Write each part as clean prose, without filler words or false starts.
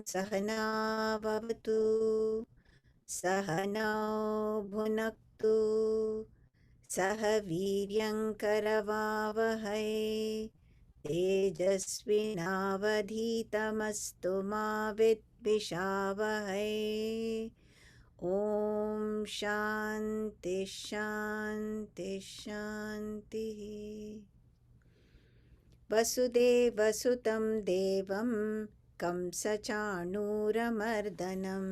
सहना भवतु सहनौ भुनक्तु सह वीर्यङ्करवावहै तेजस्विनावधीतमस्तु मा विद्विषावहै ॐ शान्ति शान्ति शान्तिः वसुदेवसुतं देवं कंसचाणूरमर्दनं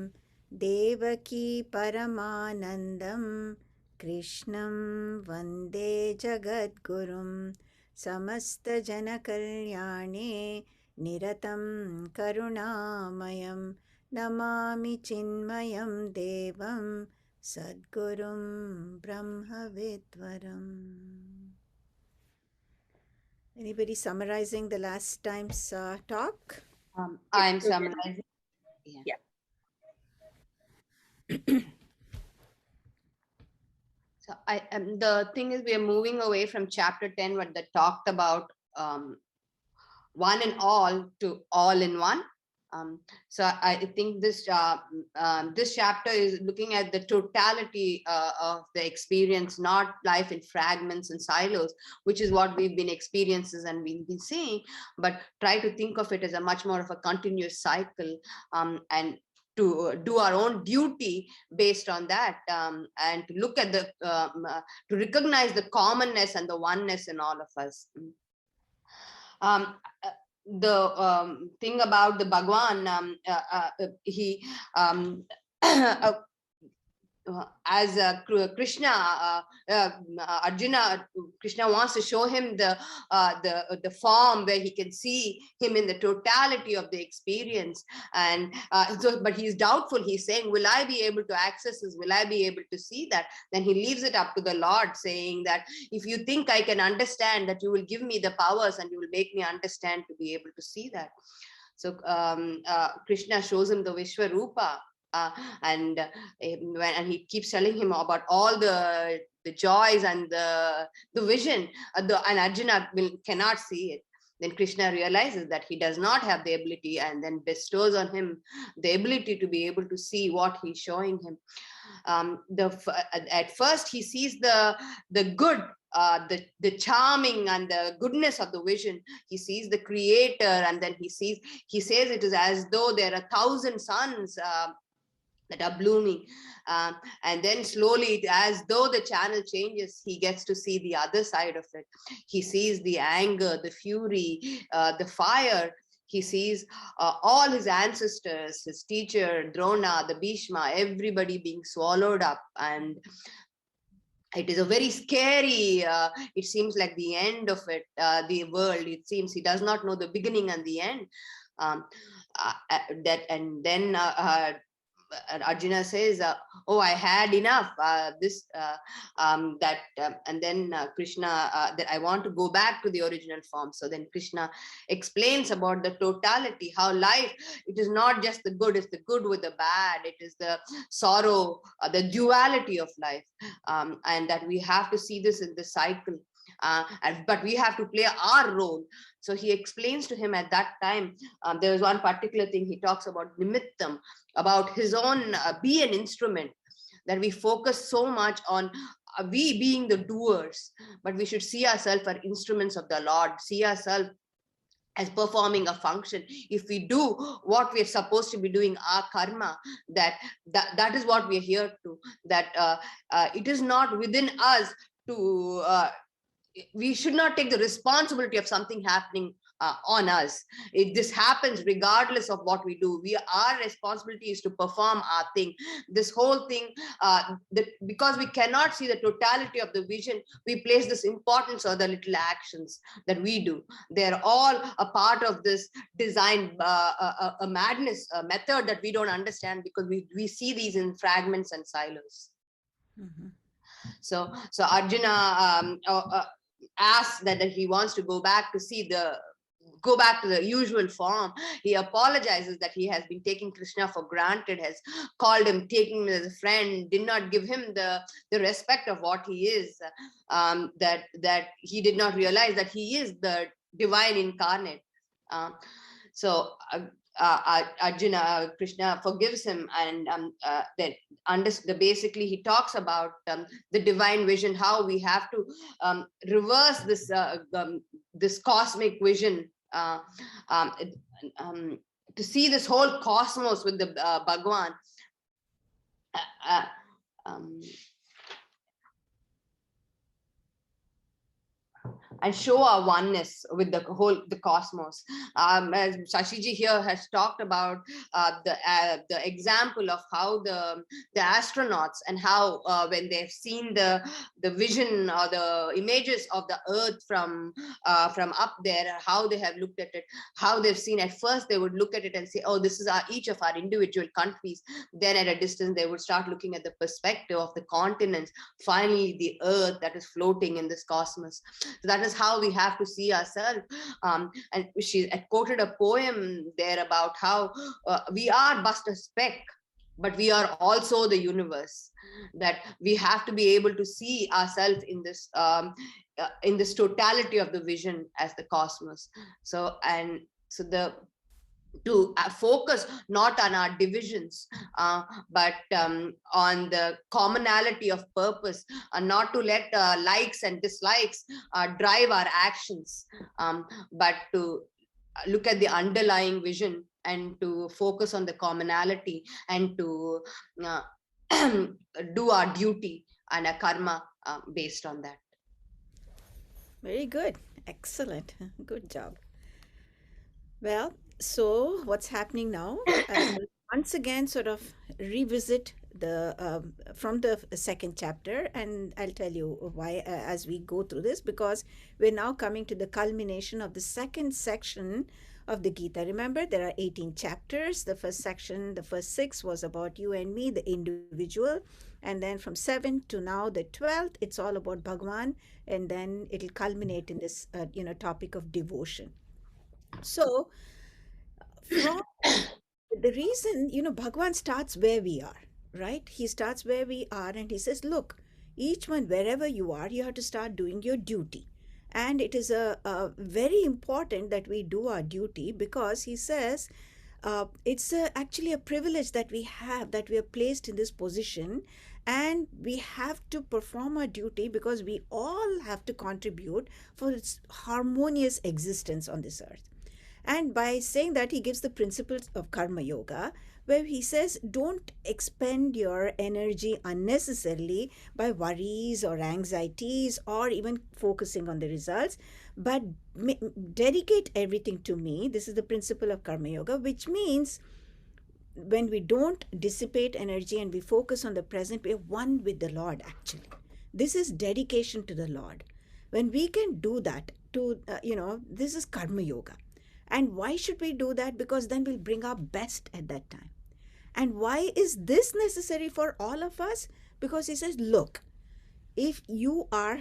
देवकी परमानन्दं कृष्णं वन्दे जगद्गुरुं समस्तजनकल्याणे निरतं करुणामयं नमामि चिन्मयं देवं सद्गुरुं ब्रह्मविद्वरम्. Anybody summarizing the last time's talk? I'm summarizing. Yeah. So the thing is, we are moving away from chapter 10, what that talked about one and all to all in one. So I think this this chapter is looking at the totality of the experience, not life in fragments and silos, which is what we've been experiencing and we've been seeing, but try to think of it as a much more of a continuous cycle, and to do our own duty based on that, and to look at the to recognize the commonness and the oneness in all of us. The thing about the Bhagwan, he as Krishna, Arjuna, Krishna wants to show him the form where he can see him in the totality of the experience, and so, but he's doubtful. He's saying, "Will I be able to access this? Will I be able to see that?" Then he leaves it up to the Lord, saying that if you think I can understand, that you will give me the powers and you will make me understand to be able to see that. So Krishna shows him the Vishwarupa. And he keeps telling him about all the joys and the vision, and Arjuna cannot see it. Then Krishna realizes that he does not have the ability, and then bestows on him the ability to be able to see what he's showing him. At first he sees the good, the charming and the goodness of the vision. He sees the creator, and then he says it is as though there are 1,000 suns that are blooming, and then slowly, as though the channel changes, he gets to see the other side of it. He sees the anger, the fury, the fire. He sees all his ancestors, his teacher Drona, the Bhishma, everybody being swallowed up, and it is a very scary, it seems like the end of it, the world. It seems he does not know the beginning and the end. Then Arjuna says, "Oh, I had enough. And then Krishna, that I want to go back to the original form." So then Krishna explains about the totality, how life, it is not just the good; it's the good with the bad. It is the sorrow, the duality of life, and that we have to see this in the cycle. But we have to play our role. So he explains to him at that time, there was one particular thing he talks about, nimittam, about his own be an instrument, that we focus so much on we being the doers, but we should see ourselves as instruments of the Lord, see ourselves as performing a function. If we do what we are supposed to be doing, our karma, that is what we are here to, that it is not within us to we should not take the responsibility of something happening on us. This happens regardless of what we do. Our responsibility is to perform our thing. This whole thing, because we cannot see the totality of the vision, we place this importance on the little actions that we do. They're all a part of this design, a madness, a method that we don't understand, because we see these in fragments and silos. Mm-hmm. So Arjuna asks that he wants to go back to the usual form. He apologizes that he has been taking Krishna for granted, has called him, taking him as a friend, did not give him the respect of what he is, that he did not realize that he is the divine incarnate. So Arjuna, Krishna forgives him, and then basically he talks about the divine vision, how we have to reverse this cosmic vision, um, um, to see this whole cosmos with the Bhagwan. Uh, um, and show our oneness with the cosmos. As Shashiji here has talked about the example of how the astronauts, and how when they've seen the vision or the images of the earth from up there, how they have looked at it, how they've seen, at first they would look at it and say, oh, this is each of our individual countries. Then at a distance they would start looking at the perspective of the continents, finally the earth that is floating in this cosmos. So that is how we have to see ourselves. And she quoted a poem there about how we are but a speck, but we are also the universe. That we have to be able to see ourselves in this totality of the vision as the cosmos. So to focus not on our divisions, but on the commonality of purpose, and not to let likes and dislikes drive our actions, but to look at the underlying vision and to focus on the commonality, and to do our duty and a karma based on that. Very good. Excellent. Good job. Well, so what's happening now? I'll once again sort of revisit the from the second chapter, and I'll tell you why as we go through this, because we're now coming to the culmination of the second section of the Gita. Remember, there are 18 chapters. The first section, the first 6 was about you and me, the individual, and then from 7 to now the 12th, it's all about Bhagwan, and then it'll culminate in this topic of devotion. So, from the reason, Bhagwan starts where we are, right? He starts where we are and he says, look, each one, wherever you are, you have to start doing your duty. And it is a very important that we do our duty, because he says it's actually a privilege that we have, that we are placed in this position, and we have to perform our duty because we all have to contribute for its harmonious existence on this earth. And by saying that, he gives the principles of karma yoga, where he says, don't expend your energy unnecessarily by worries or anxieties or even focusing on the results, but dedicate everything to me. This is the principle of karma yoga, which means when we don't dissipate energy and we focus on the present, we are one with the Lord, actually. This is dedication to the Lord. When we can do that, this is karma yoga. And why should we do that? Because then we'll bring our best at that time. And why is this necessary for all of us? Because he says, look, if you are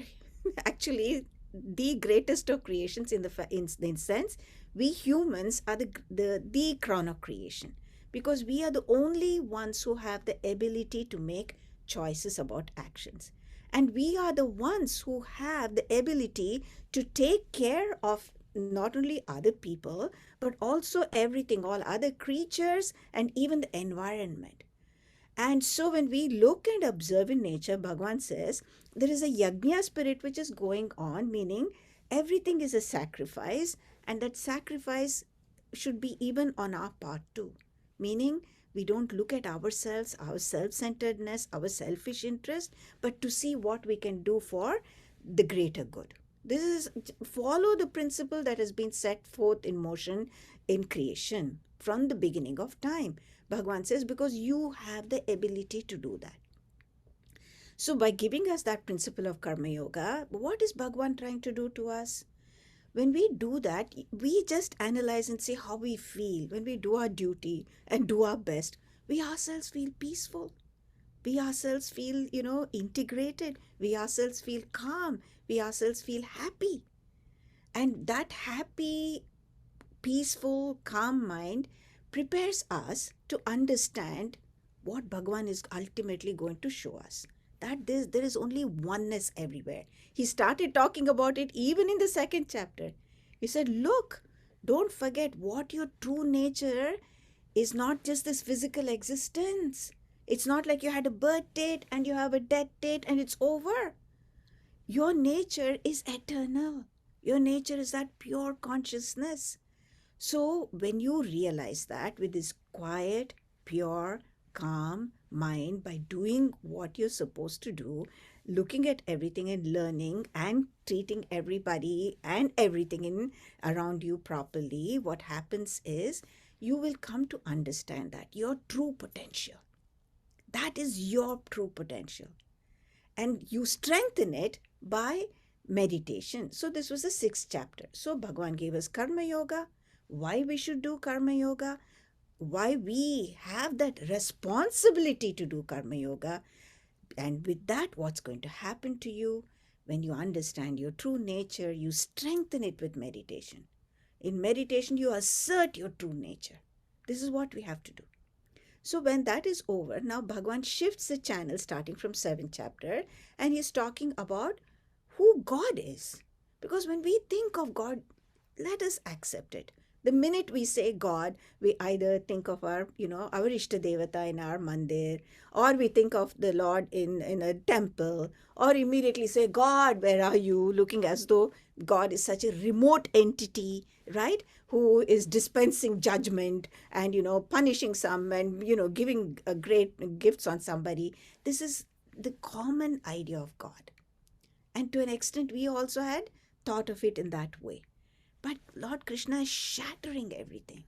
actually the greatest of creations in the sense, we humans are the crown of creation, because we are the only ones who have the ability to make choices about actions. And we are the ones who have the ability to take care of not only other people, but also everything, all other creatures, and even the environment. And so when we look and observe in nature, Bhagavan says there is a yajna spirit which is going on, meaning everything is a sacrifice, and that sacrifice should be even on our part too. Meaning we don't look at ourselves, our self-centeredness, our selfish interest, but to see what we can do for the greater good. This is follow the principle that has been set forth in motion in creation from the beginning of time. Bhagavan says, because you have the ability to do that. So by giving us that principle of karma yoga, what is Bhagavan trying to do to us? When we do that, we just analyze and see how we feel. When we do our duty and do our best, we ourselves feel peaceful. We ourselves feel, integrated. We ourselves feel calm. We ourselves feel happy. And that happy, peaceful, calm mind prepares us to understand what Bhagavan is ultimately going to show us. That there is only oneness everywhere. He started talking about it even in the second chapter. He said, look, don't forget what your true nature is not just this physical existence. It's not like you had a birth date and you have a death date and it's over. Your nature is eternal. Your nature is that pure consciousness. So, when you realize that with this quiet, pure, calm mind, by doing what you're supposed to do, looking at everything and learning and treating everybody and everything in around you properly, what happens is you will come to understand that your true potential. That is your true potential. And you strengthen it by meditation. So this was the sixth chapter. So Bhagavan gave us karma yoga, why we should do karma yoga, why we have that responsibility to do karma yoga, and with that, what's going to happen to you when you understand your true nature, you strengthen it with meditation. In meditation, you assert your true nature. This is what we have to do. So when that is over, now Bhagavan shifts the channel starting from 7th chapter, and he's talking about who God is. Because when we think of God, let us accept it. The minute we say God, we either think of our Ishta Devata in our mandir, or we think of the Lord in a temple, or immediately say, God, where are you? Looking as though God is such a remote entity, right? Who is dispensing judgment and, punishing some and, giving great gifts on somebody. This is the common idea of God. And to an extent, we also had thought of it in that way. But Lord Krishna is shattering everything,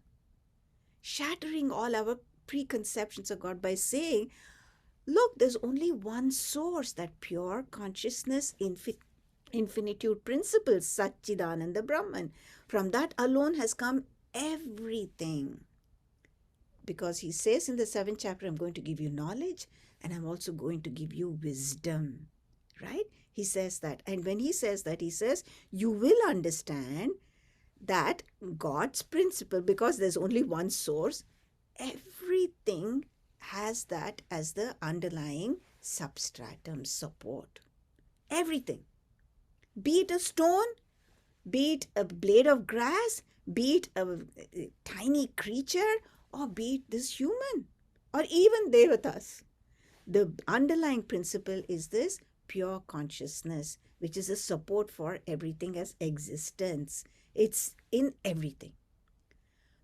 shattering all our preconceptions of God by saying, look, there's only one source, that pure consciousness, infinitude principle, Satchidananda Brahman. From that alone has come everything. Because he says in the 7th chapter, I'm going to give you knowledge and I'm also going to give you wisdom, right? He says that. And when he says that, he says, you will understand that God's principle, because there's only one source, everything has that as the underlying substratum support. Everything. Be it a stone, be it a blade of grass, be it a tiny creature, or be it this human, or even devatas. The underlying principle is this pure consciousness, which is a support for everything as existence. It's in everything.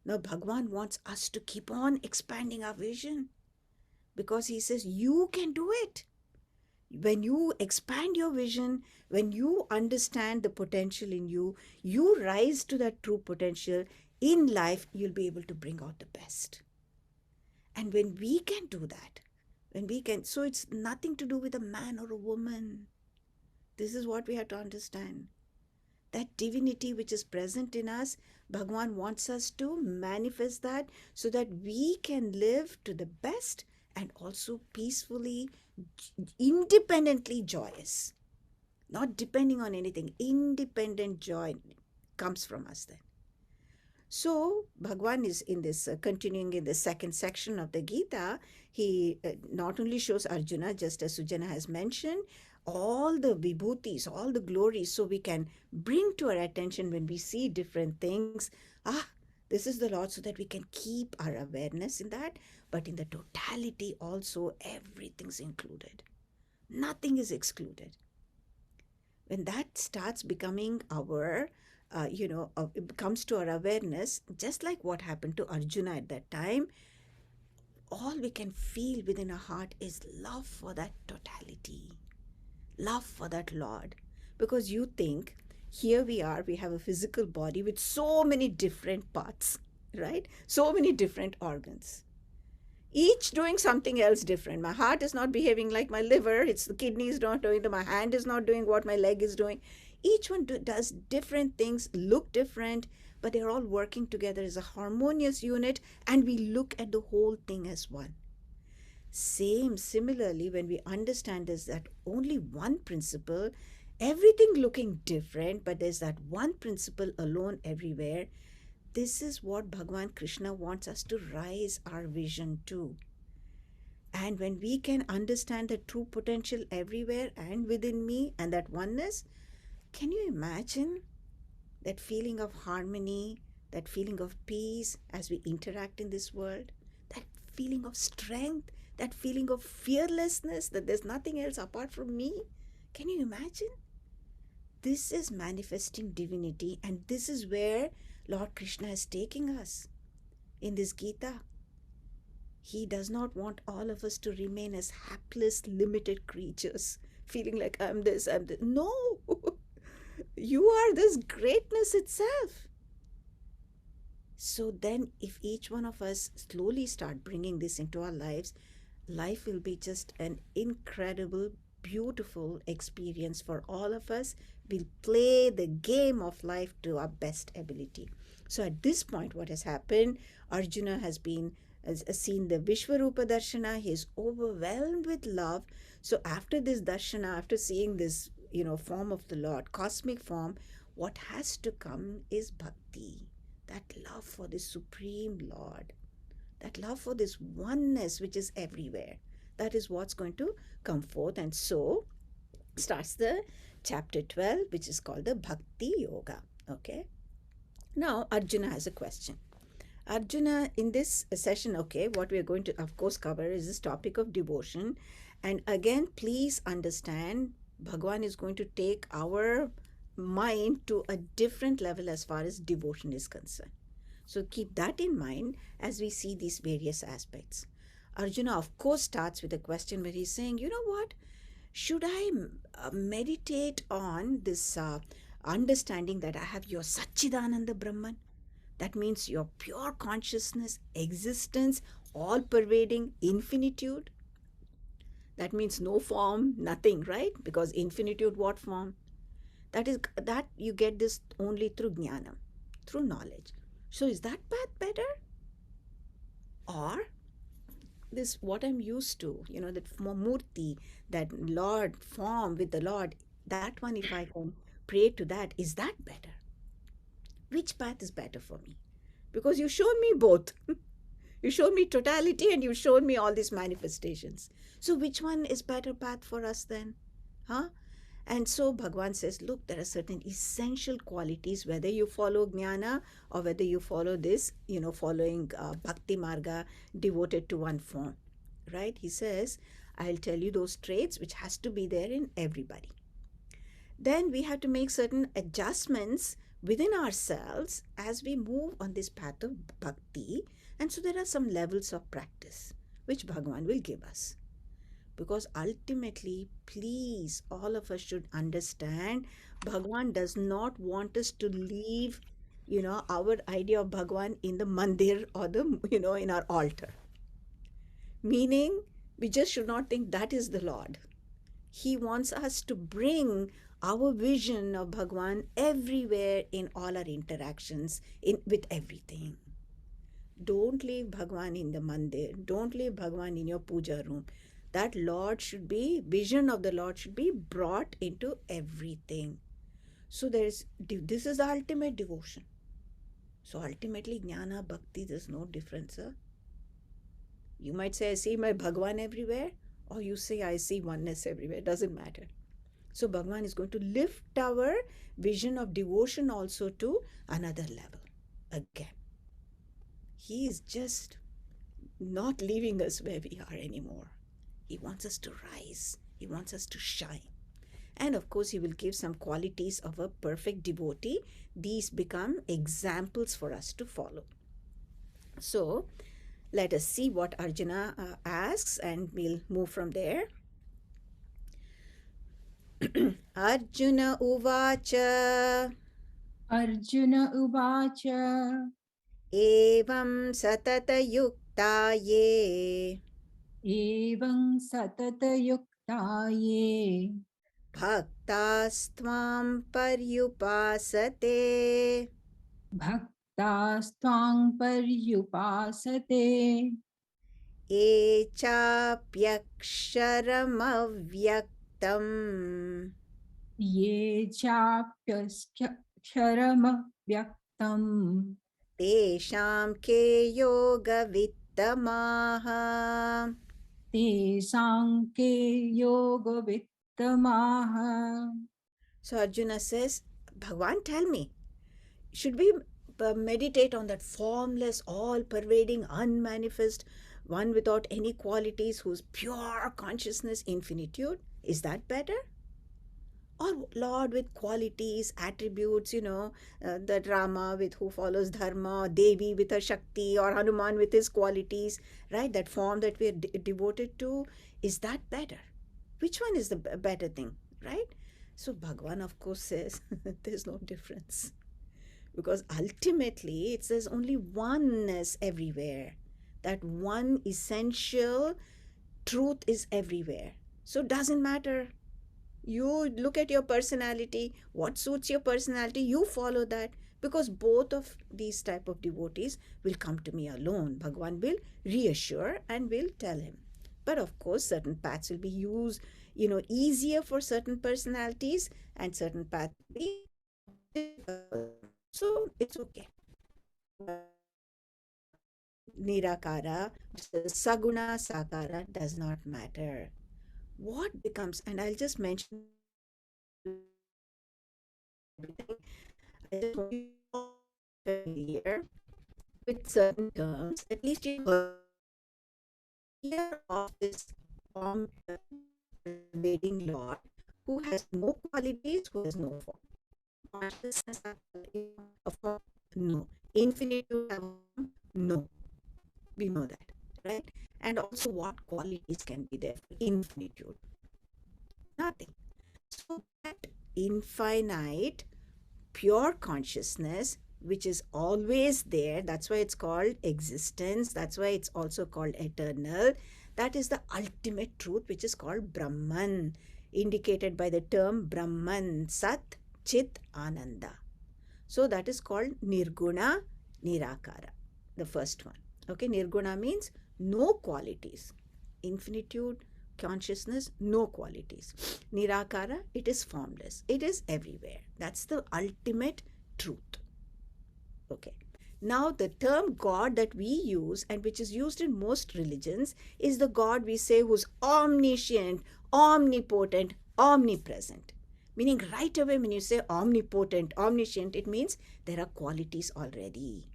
Now, Bhagwan wants us to keep on expanding our vision because he says you can do it. When you expand your vision, when you understand the potential in you, you rise to that true potential in life, you'll be able to bring out the best. And when we can do that, so it's nothing to do with a man or a woman. This is what we have to understand. That divinity which is present in us, Bhagwan wants us to manifest that so that we can live to the best and also peacefully, independently joyous. Not depending on anything. Independent joy comes from us then. So Bhagwan is in this, continuing in the second section of the Gita, he not only shows Arjuna, just as Sujana has mentioned, all the vibhutis, all the glories, so we can bring to our attention when we see different things, this is the Lord, so that we can keep our awareness in that, but in the totality also, everything's included. Nothing is excluded. When that starts becoming our it comes to our awareness, just like what happened to Arjuna at that time, all we can feel within our heart is love for that totality, love for that Lord. Because you think, here we are, we have a physical body with so many different parts, right? So many different organs, each doing something else different. My heart is not behaving like my liver, it's the kidney is not doing, my hand is not doing what my leg is doing. Each one does different things, look different, but they're all working together as a harmonious unit, and we look at the whole thing as one. Similarly, when we understand is that only one principle, everything looking different, but there's that one principle alone everywhere. This is what Bhagavan Krishna wants us to rise our vision to. And when we can understand the true potential everywhere and within me and that oneness, can you imagine that feeling of harmony, that feeling of peace as we interact in this world, that feeling of strength, that feeling of fearlessness that there's nothing else apart from me. Can you imagine? This is manifesting divinity, and this is where Lord Krishna is taking us in this Gita. He does not want all of us to remain as hapless, limited creatures, feeling like I'm this, I'm this. No, you are this greatness itself. So then, if each one of us slowly start bringing this into our lives, life will be just an incredible, beautiful experience for all of us. We'll play the game of life to our best ability. So at this point, what has happened? Arjuna has seen the Vishwarupa Darshana. He is overwhelmed with love. So after this Darshana, after seeing this, form of the Lord, cosmic form, what has to come is bhakti, that love for the Supreme Lord, that love for this oneness which is everywhere. That is what's going to come forth. And so starts the chapter 12, which is called the Bhakti Yoga. Okay. Now, Arjuna has a question. Arjuna, in this session, okay, what we are going to, of course, cover is this topic of devotion. And again, please understand, Bhagwan is going to take our mind to a different level as far as devotion is concerned. So keep that in mind as we see these various aspects. Arjuna, of course, starts with a question where he's saying, you know what? Should I meditate on this understanding that I have your Satchidananda Brahman? That means your pure consciousness, existence, all pervading infinitude. That means no form, nothing, right? Because infinitude, what form? That you get this only through jnana, through knowledge. So is that path better? Or this what I'm used to, that murti, that Lord form with the Lord, that one, if I can pray to that, is that better? Which path is better for me? Because you showed me both. You showed me totality and you showed me all these manifestations. So which one is better path for us then? Huh? And so Bhagwan says, look, there are certain essential qualities, whether you follow jnana or whether you follow this, following bhakti marga, devoted to one form, right? He says, I'll tell you those traits which has to be there in everybody. Then we have to make certain adjustments within ourselves as we move on this path of bhakti. And so there are some levels of practice which Bhagwan will give us. Because ultimately, please, all of us should understand, Bhagwan does not want us to leave, our idea of Bhagwan in the mandir or in our altar. Meaning, we just should not think that is the Lord. He wants us to bring our vision of Bhagwan everywhere in all our interactions with everything. Don't leave Bhagwan in the mandir. Don't leave Bhagwan in your puja room. That vision of the Lord should be brought into everything. So this is the ultimate devotion. So ultimately, jnana, bhakti, there's no difference. Huh? You might say, I see my Bhagwan everywhere, or you say, I see oneness everywhere. Doesn't matter. So Bhagwan is going to lift our vision of devotion also to another level again. He is just not leaving us where we are anymore. He wants us to rise. He wants us to shine. And of course, he will give some qualities of a perfect devotee. These become examples for us to follow. So let us see what Arjuna asks, and we'll move from there. Arjuna Uvacha Arjuna Uvacha Evam Satatayukta Ye Evam Satatayuktaye BhaktastvamParyupasate Bhaktastvang Paryupasate Ye Chapyaksharamavhyaktam Ye Chapyaksharama Vyaktam Tesham Ke Yoga Vittamaha. Te Sanke Yoga Vittamaha. So Arjuna says, Bhagwan, tell me, should we meditate on that formless, all pervading, unmanifest one without any qualities, whose pure consciousness, infinitude. Is that better? Or Lord with qualities, attributes, the Rama with who follows Dharma, Devi with her Shakti, or Hanuman with his qualities, right? That form that we're devoted to, is that better? Which one is the better thing, right? So Bhagwan, of course, says there's no difference, because ultimately it says only oneness everywhere. That one essential truth is everywhere. So it doesn't matter. You look at your personality, what suits your personality, you follow that, because both of these type of devotees will come to me alone. Bhagwan will reassure and will tell him. But of course certain paths will be used, easier for certain personalities, and certain paths will be difficult for them. So it's okay. Nirakara, Saguna, Sakara does not matter. What becomes, and I'll just mention everything, I just want you all familiar with certain terms. At least you heard of this form, pervading Lord, who has no qualities, who has no form. Consciousness has a form? No. Infinitude have a form? No. We know that, right? And also, what qualities can be there for infinitude? Nothing. So that infinite pure consciousness, which is always there, that's why it's called existence, that's why it's also called eternal, that is the ultimate truth, which is called Brahman, indicated by the term Brahman, Sat, Chit, Ananda. So that is called Nirguna, Nirakara, the first one. Okay, Nirguna means no qualities. Infinitude, consciousness, no qualities. Nirakara, it is formless. It is everywhere. That's the ultimate truth. Okay. Now, the term God that we use, and which is used in most religions, is the God we say who's omniscient, omnipotent, omnipresent. Meaning, right away, when you say omnipotent, omniscient, it means there are qualities already.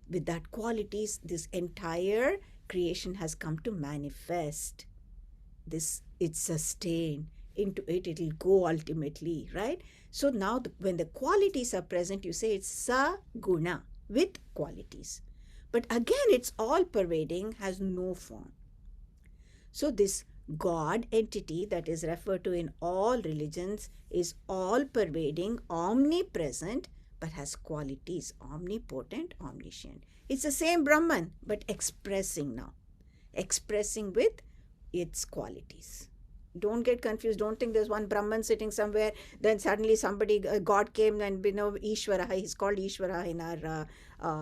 With that qualities, this entire creation has come to manifest. This, it's sustained into it, it'll go ultimately, right? So now when the qualities are present, you say it's sa guna, with qualities. But again, it's all pervading, has no form. So this God entity that is referred to in all religions is all pervading, omnipresent, but has qualities, omnipotent, omniscient. It's the same Brahman, but expressing now, expressing with its qualities. Don't get confused. Don't think there's one Brahman sitting somewhere, then suddenly somebody, God came, and Ishvara, he's called Ishvara in our,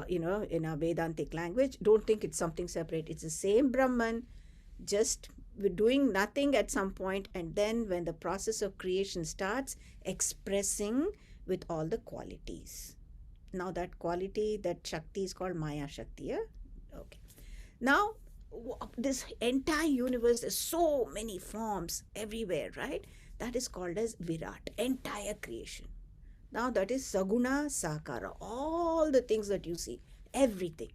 in our Vedantic language. Don't think it's something separate. It's the same Brahman, just doing nothing at some point, and then when the process of creation starts, expressing with all the qualities. Now that quality, that Shakti is called Maya Shakti. Yeah? Okay. Now, this entire universe, there's so many forms everywhere, right? That is called as Virat, entire creation. Now that is Saguna Sakara, all the things that you see, everything.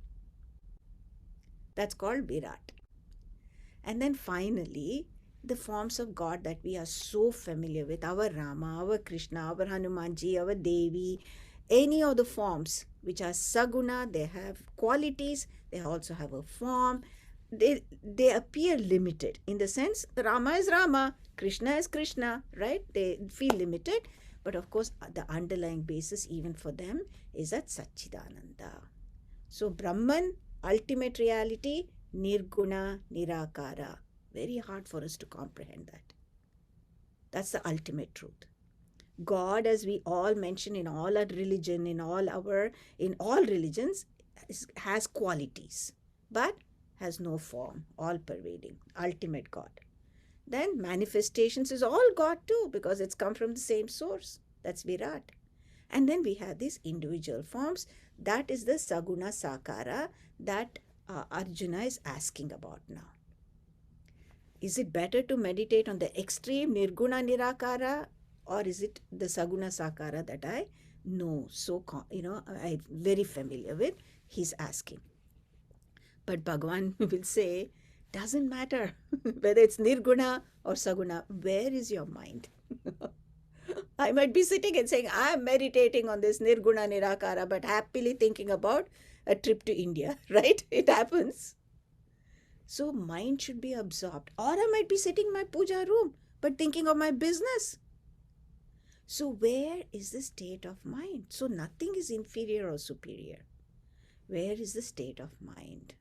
That's called Virat. And then finally, the forms of God that we are so familiar with, our Rama, our Krishna, our Hanumanji, our Devi, any of the forms which are Saguna, they have qualities, they also have a form. They appear limited, in the sense Rama is Rama, Krishna is Krishna, right? They feel limited, but of course the underlying basis even for them is that Satchidananda. So Brahman, ultimate reality, Nirguna, Nirakara. Very hard for us to comprehend that. That's the ultimate truth. God, as we all mention in all our religion, in all religions, has qualities, but has no form, all pervading, ultimate God. Then manifestations is all God too, because it's come from the same source. That's Virat. And then we have these individual forms. That is the Saguna Sakara that Arjuna is asking about now. Is it better to meditate on the extreme Nirguna Nirakara, or is it the Saguna Sakara that I No, I'm very familiar with. He's asking. But Bhagwan will say, doesn't matter whether it's Nirguna or Saguna, where is your mind? I might be sitting and saying, I'm meditating on this Nirguna Nirakara, but happily thinking about a trip to India, right? It happens. So mind should be absorbed. Or I might be sitting in my puja room, but thinking of my business. So where is the state of mind? So nothing is inferior or superior. Where is the state of mind?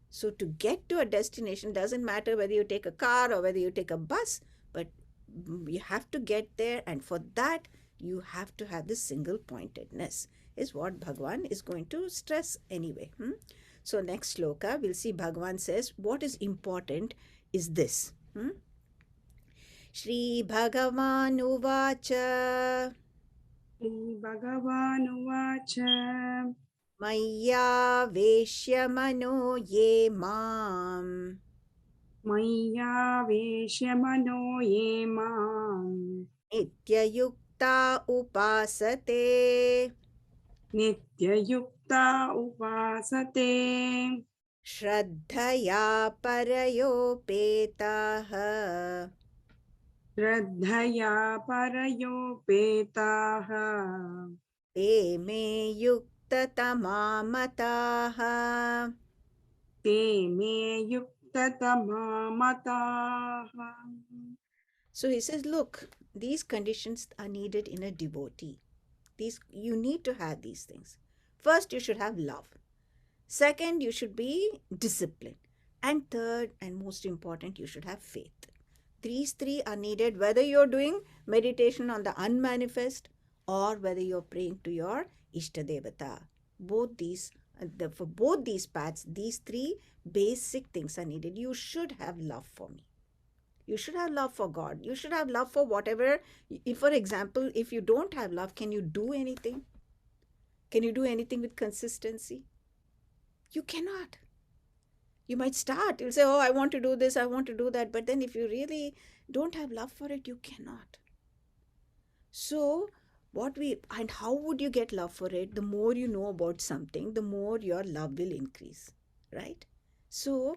So to get to a destination doesn't matter whether you take a car or whether you take a bus, but you have to get there, and for that you have to have this single pointedness, is what Bhagwan is going to stress anyway. So next sloka, we'll see Bhagwan says what is important is this. Shri Bhagavan Uvacha श्रीभगवानुवाच Maya Veshya Mano Ye Mam मय्यावेश्य मनो ये माम् Nityayukta Upasate नित्ययुक्ता उपासते Shraddhaya Parayopetaha श्रद्धया परयोपेताः Te Me Yukta Tamamataha. ते मे युक्ततमा मताः. So he says, look, these conditions are needed in a devotee. You need to have these things. First, you should have love. Second, you should be disciplined. And third, and most important, you should have faith. These three are needed whether you're doing meditation on the unmanifest or whether you're praying to your Ishtadevata. For both these paths, these three basic things are needed. You should have love for me. You should have love for God. You should have love for whatever. If, for example, if you don't have love, can you do anything? Can you do anything with consistency? You cannot. You might start, you'll say, oh, I want to do this, I want to do that. But then if you really don't have love for it, you cannot. So, and how would you get love for it? The more you know about something, the more your love will increase, right? So,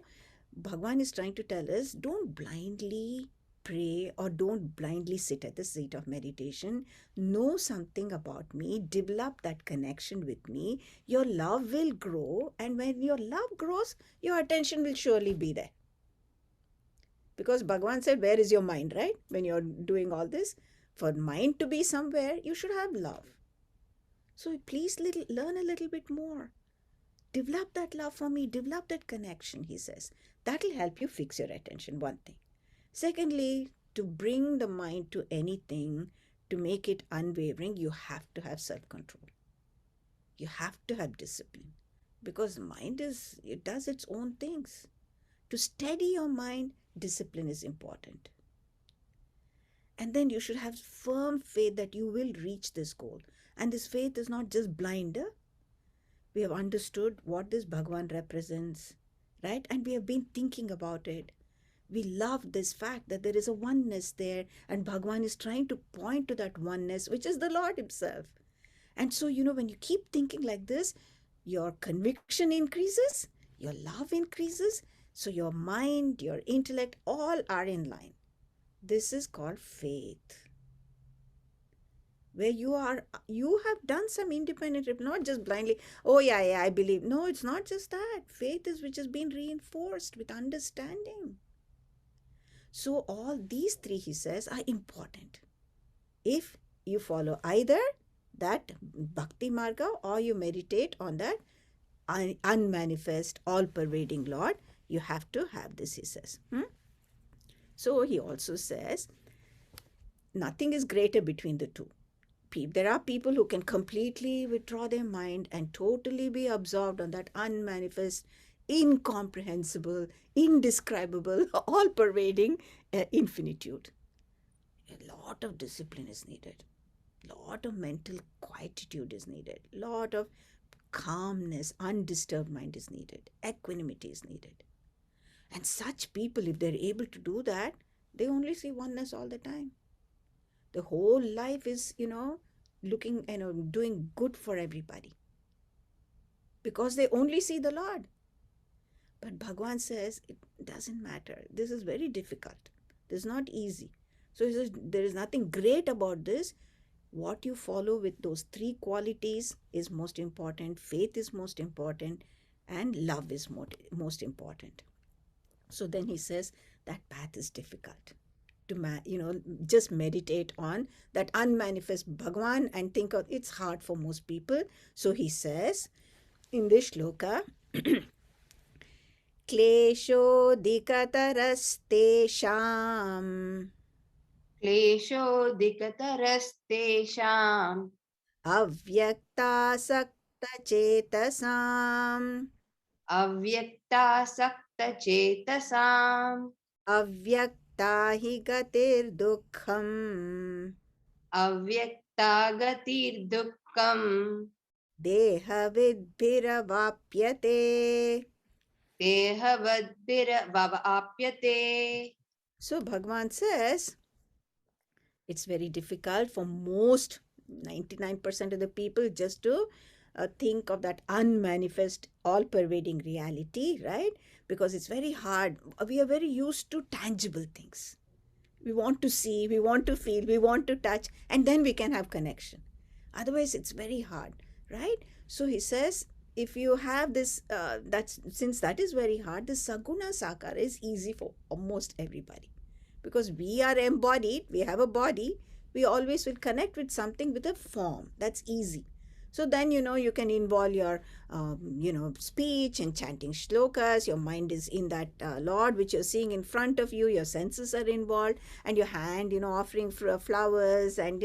Bhagwan is trying to tell us, don't blindly pray or don't blindly sit at the seat of meditation. Know something about me, develop that connection with me. Your love will grow, and when your love grows, your attention will surely be there. Because Bhagwan said, where is your mind, right? When you're doing all this, for mind to be somewhere, you should have love. So please learn a little bit more. Develop that love for me, develop that connection, he says. That'll help you fix your attention, one thing. Secondly, to bring the mind to anything, to make it unwavering, you have to have self-control. You have to have discipline. Because mind it does its own things. To steady your mind, discipline is important. And then you should have firm faith that you will reach this goal. And this faith is not just blind. We have understood what this Bhagwan represents, right? And we have been thinking about it. We love this fact that there is a oneness there, and Bhagwan is trying to point to that oneness, which is the Lord himself. And so, when you keep thinking like this, your conviction increases, your love increases, so your mind, your intellect, all are in line. This is called faith. Where you have done some independent, not just blindly, oh yeah, I believe. No, it's not just that. Faith is which has been reinforced with understanding. So all these three, he says, are important. If you follow either that bhakti marga or you meditate on that unmanifest, all-pervading Lord, you have to have this, he says. So he also says, nothing is greater between the two. There are people who can completely withdraw their mind and totally be absorbed on that unmanifest, incomprehensible, indescribable, all-pervading infinitude. A lot of discipline is needed. A lot of mental quietude is needed. A lot of calmness, undisturbed mind is needed. Equanimity is needed. And such people, if they're able to do that, they only see oneness all the time. The whole life is, looking, doing good for everybody because they only see the Lord. But Bhagwan says it doesn't matter. This is very difficult. This is not easy. So he says there is nothing great about this. What you follow with those three qualities is most important. Faith is most important, and love is most important. So then he says that path is difficult to just meditate on that unmanifest Bhagwan and think of it's hard for most people. So he says in this shloka, क्लेशोऽधिकतरस्तेषाम् क्लेशोऽधिकतरस्तेषाम् अव्यक्तासक्तचेतसाम् अव्यक्तासक्तचेतसाम् अव्यक्ता हि गतिर्दुःखम् अव्यक्ता गतिर्दुःखम् देहविद्भिरवाप्यते. देहवद्भिरवाप्यते. So Bhagwan says it's very difficult for most 99% of the people just to think of that unmanifest, all pervading reality, right? Because it's very hard. We are very used to tangible things. We want to see, we want to feel, we want to touch, and then we can have connection. Otherwise, it's very hard, right? So he says, if you have this, that's since that is very hard, the Saguna Sakara is easy for almost everybody because we are embodied, we have a body, we always will connect with something with a form. That's easy. So then, you can involve your, speech and chanting shlokas. Your mind is in that Lord, which you're seeing in front of you. Your senses are involved, and your hand, offering flowers and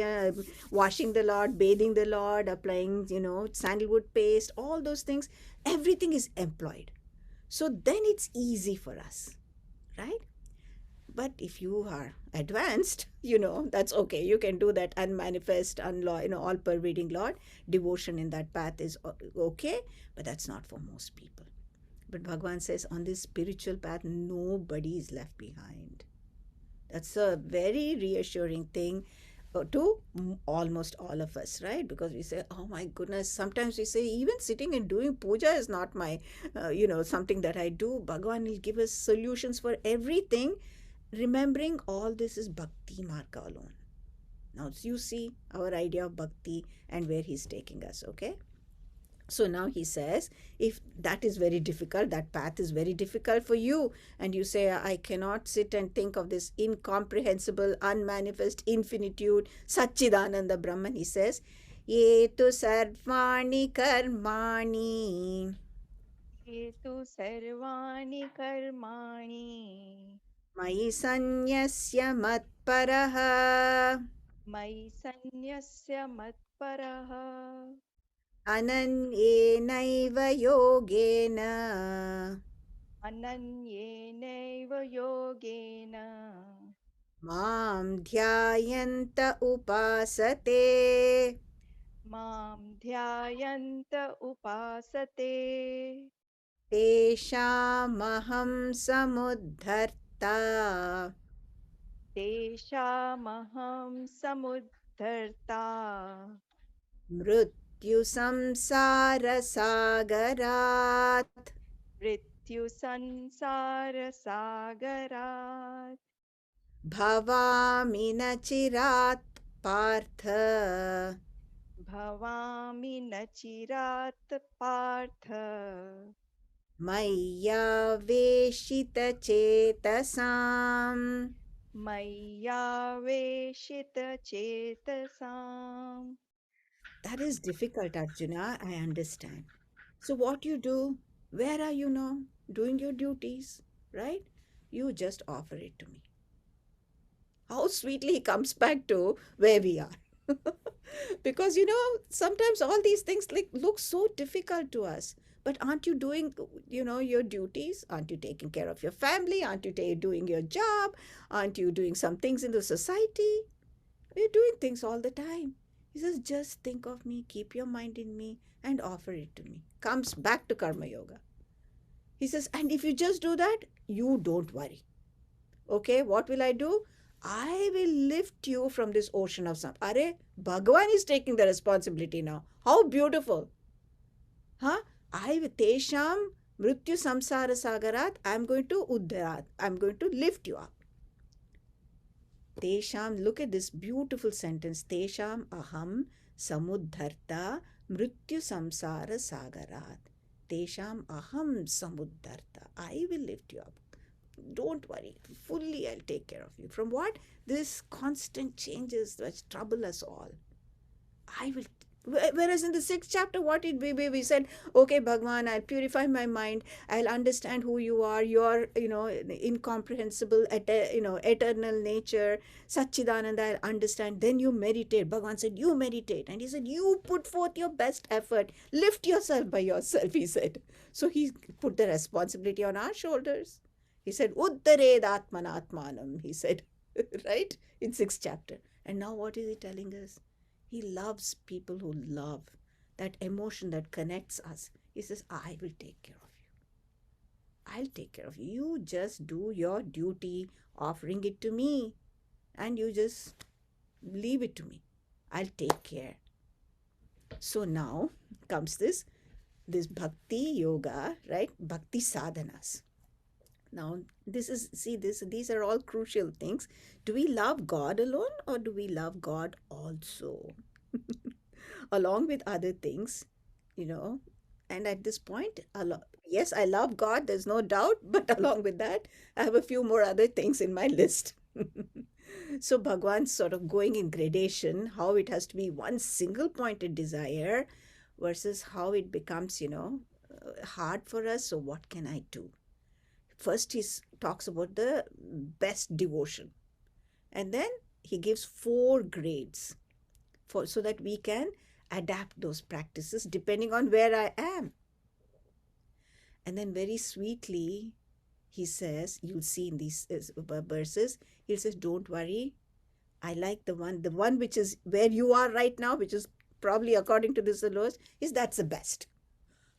washing the Lord, bathing the Lord, applying, sandalwood paste, all those things. Everything is employed. So then it's easy for us, right? But if you are advanced, that's okay. You can do that unmanifest, all pervading Lord. Devotion in that path is okay, but that's not for most people. But Bhagwan says on this spiritual path, nobody is left behind. That's a very reassuring thing to almost all of us, right? Because we say, oh my goodness, sometimes we say, even sitting and doing puja is not my, something that I do. Bhagwan will give us solutions for everything. Remembering all this is bhakti marga alone. Now you see our idea of bhakti and where he's taking us, okay? So now he says, if that is very difficult, that path is very difficult for you, and you say, I cannot sit and think of this incomprehensible, unmanifest infinitude, Satchidananda Brahman, he says, Ye tu sarvani karmani ये तु सर्वाणि कर्माणि Mayi sanyasya matparaha मयि सन्न्यस्य मत्परः अनन्येनैव योगेन अनन्येनैव योगेन मां ध्यायन्त उपासते मां ध्यायन्त उपासते तेषामहं समुद्धर्ता तेषामहं समुद्धर्ता मृत्युसंसारसागरात् मृत्युसंसारसागरात् भवामि न चिरात् पार्थ भवामि न चिरात् Partha मय्यावेशितचेतसाम् मय्यावेशितचेतसाम्. That is difficult, Arjuna, I understand. So, what you do, where are you now? Doing your duties, right? You just offer it to me. How sweetly he comes back to where we are. Because, sometimes all these things look so difficult to us. But aren't you doing, your duties? Aren't you taking care of your family? Aren't you doing your job? Aren't you doing some things in the society? We're doing things all the time. He says, just think of me, keep your mind in me, and offer it to me. Comes back to Karma Yoga. He says, and if you just do that, you don't worry. Okay, what will I do? I will lift you from this ocean of some. Are Bhagavan is taking the responsibility now. How beautiful. Huh? Tesham Mrityu Samsara Sagarat, I'm going to Uddarat. I'm going to lift you up. Tesham, look at this beautiful sentence. Tesham aham samudharta mrityu samsara sagarat. Tesham aham samudharta. I will lift you up. Don't worry. Fully I'll take care of you. From what? This constant changes which trouble us all. I will. Whereas in the sixth chapter, what did we said, okay, Bhagwan, I'll purify my mind. I'll understand who you are. Your, incomprehensible, eternal nature, Satchidananda. I'll understand. Then you meditate. Bhagwan said, you meditate, and he said, you put forth your best effort. Lift yourself by yourself. He said. So he put the responsibility on our shoulders. He said, Uddared Atmanatmanam. He said, right in sixth chapter. And now what is he telling us? He loves people who love, that emotion that connects us. He says, I will take care of you. I'll take care of you. You just do your duty, offering it to me, and you just leave it to me. I'll take care. So now comes this bhakti yoga, right? Bhakti sadhanas. Now, these are all crucial things. Do we love God alone, or do we love God also? Along with other things, you know. And at this point, yes, I love God, there's no doubt, but along with that, I have a few more other things in my list. So Bhagwan's sort of going in gradation, how it has to be one single pointed desire versus how it becomes, hard for us. So what can I do? First, he talks about the best devotion, and then he gives 4 grades so that we can adapt those practices depending on where I am. And then very sweetly, he says, you'll see in these verses, he says, don't worry. I like the one which is where you are right now, which is probably according to this the lowest, is that's the best.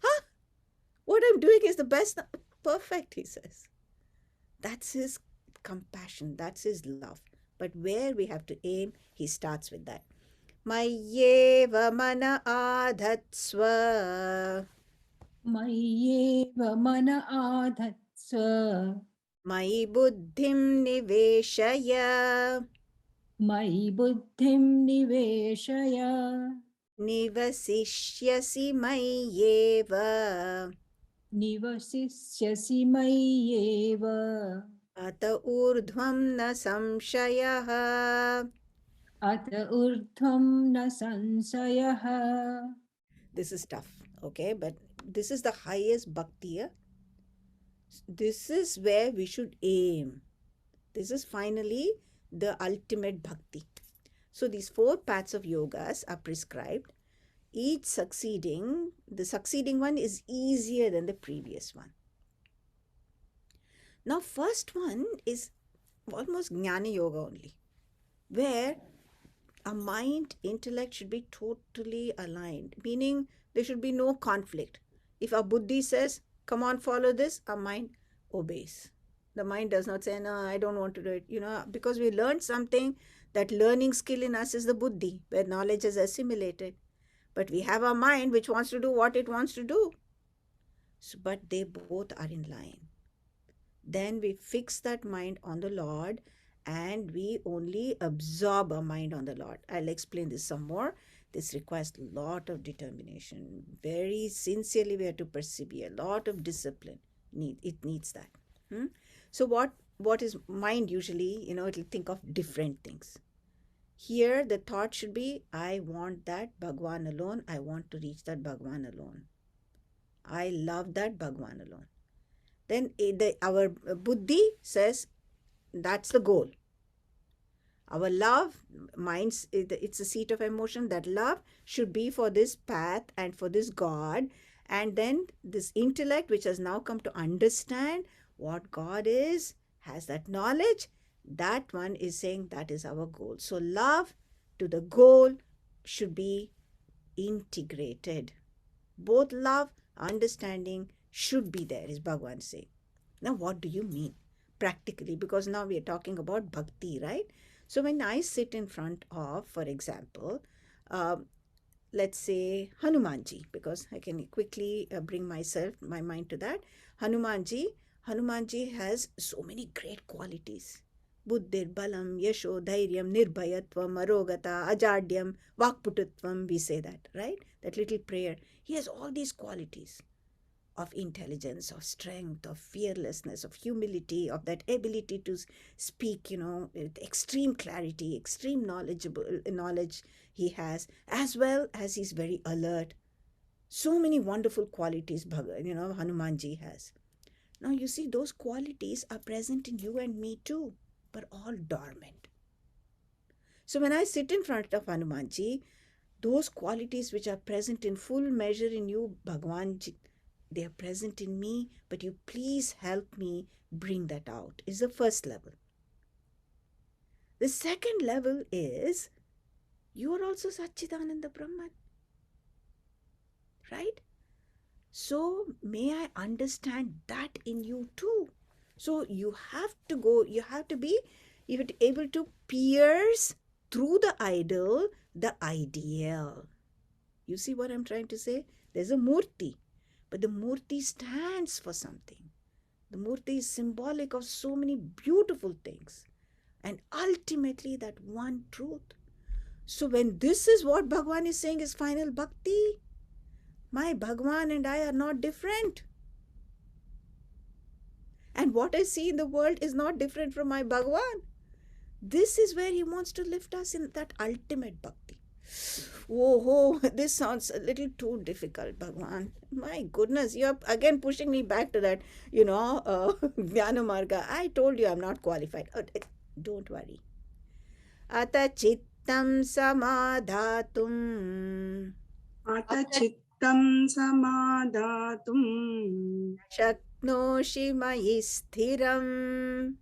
Huh? What I'm doing is the best. Perfect, he says. That's his compassion. That's his love. But where we have to aim, he starts with that. Mayyeva mana adhatsva. Mayyeva mana adhatsva. Mayi buddhim niveshaya. Mayi buddhim niveshaya. Nivasishyasi mayyeva. Nivasisyasi mayyeva. Ata urdhvam na samshayaha. Ata urdhvam na sansayaha. This is tough, okay? But this is the highest bhakti. This is where we should aim. This is finally the ultimate bhakti. So these 4 paths of yogas are prescribed. Each succeeding, the succeeding one is easier than the previous one. Now, first one is almost Jnana Yoga only, where our mind, intellect should be totally aligned, meaning there should be no conflict. If our buddhi says, come on, follow this, our mind obeys. The mind does not say, no, I don't want to do it, because we learned something. That learning skill in us is the buddhi, where knowledge is assimilated. But we have our mind which wants to do what it wants to do. So, but they both are in line. Then we fix that mind on the Lord, and we only absorb our mind on the Lord. I'll explain this some more. This requires a lot of determination. Very sincerely we have to persevere. A lot of discipline. It needs that. So what is mind usually? It'll think of different things. Here the thought should be, I want that Bhagwan alone. I want to reach that Bhagwan alone. I love that Bhagwan alone. Then our buddhi says, that's the goal. Our love, minds, it's a seat of emotion. That love should be for this path and for this God. And then this intellect, which has now come to understand what God is, has that knowledge. That one is saying that is our goal. So love to the goal should be integrated. Both love, understanding should be there, is Bhagwan saying. Now, what do you mean? practically, because now we are talking about bhakti, right? So when I sit in front of, for example, uh, let's say Hanumanji, because I can quickly bring my mind to that. Hanumanji, Hanumanji has so many great qualities. Buddhir, Balam, Yasho, Dhairyam, Nirbhayatvam, Arogata, Ajadyam, Vakpututvam, we say that, right? That little prayer. He has all these qualities of intelligence, of strength, of fearlessness, of humility, of that ability to speak, with extreme clarity, extreme knowledge he has, as well as he's very alert. So many wonderful qualities, Hanumanji has. Now, you see, those qualities are present in you and me too, but all dormant. So, when I sit in front of Hanumanji, those qualities which are present in full measure in you, Bhagwanji, they are present in me, but you please help me bring that out, is the first level. The second level is you are also Satchidananda Brahman, right? So may I understand that in you too. So you have to be able to pierce through the idol, the ideal. You see what I'm trying to say? There's a murti, but the murti stands for something. The murti is symbolic of so many beautiful things, and ultimately that one truth. So when this is what Bhagwan is saying is final bhakti, my Bhagwan and I are not different. And what I see in the world is not different from my Bhagwan. This is where he wants to lift us in that ultimate bhakti. Oh, this sounds a little too difficult, Bhagwan. My goodness, you're again pushing me back to that, Jnana Marga. I told you I'm not qualified. Don't worry. Ata chittam samadhatum अथ चित्तं समादातुं shaknoshi mayi sthiram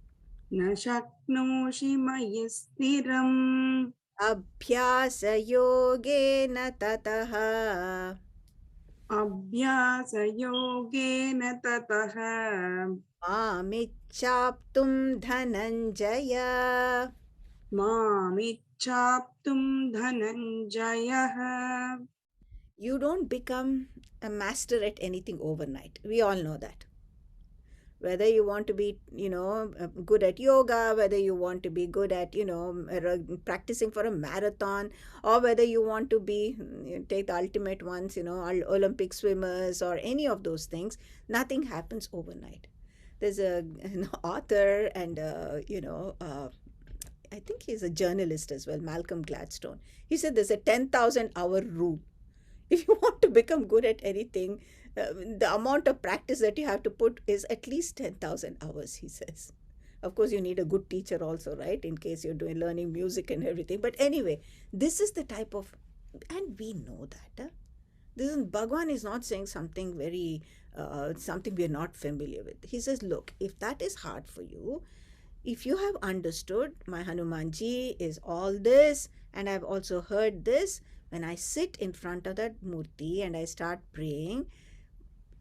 न शक्नोषि मयि स्थिरम् abhyasa yogena tataha अभ्यासयोगेन ततः मामिच्छाप्तुं dhananjaya. मामिच्छाप्तुं Dhananjay. You don't become a master at anything overnight. We all know that. Whether you want to be, good at yoga, whether you want to be good at, practicing for a marathon, or whether you want to be, take the ultimate ones, Olympic swimmers or any of those things, nothing happens overnight. There's an author and, I think he's a journalist as well, Malcolm Gladstone. He said there's a 10,000 hour rule. If you want to become good at anything, the amount of practice that you have to put is at least 10,000 hours, he says. Of course, you need a good teacher also, right? In case you're learning music and everything. But anyway, this is the type of, and we know that. Bhagwan is not saying something something we're not familiar with. He says, look, if that is hard for you, if you have understood my Hanumanji is all this, and I've also heard this, when I sit in front of that murti and I start praying,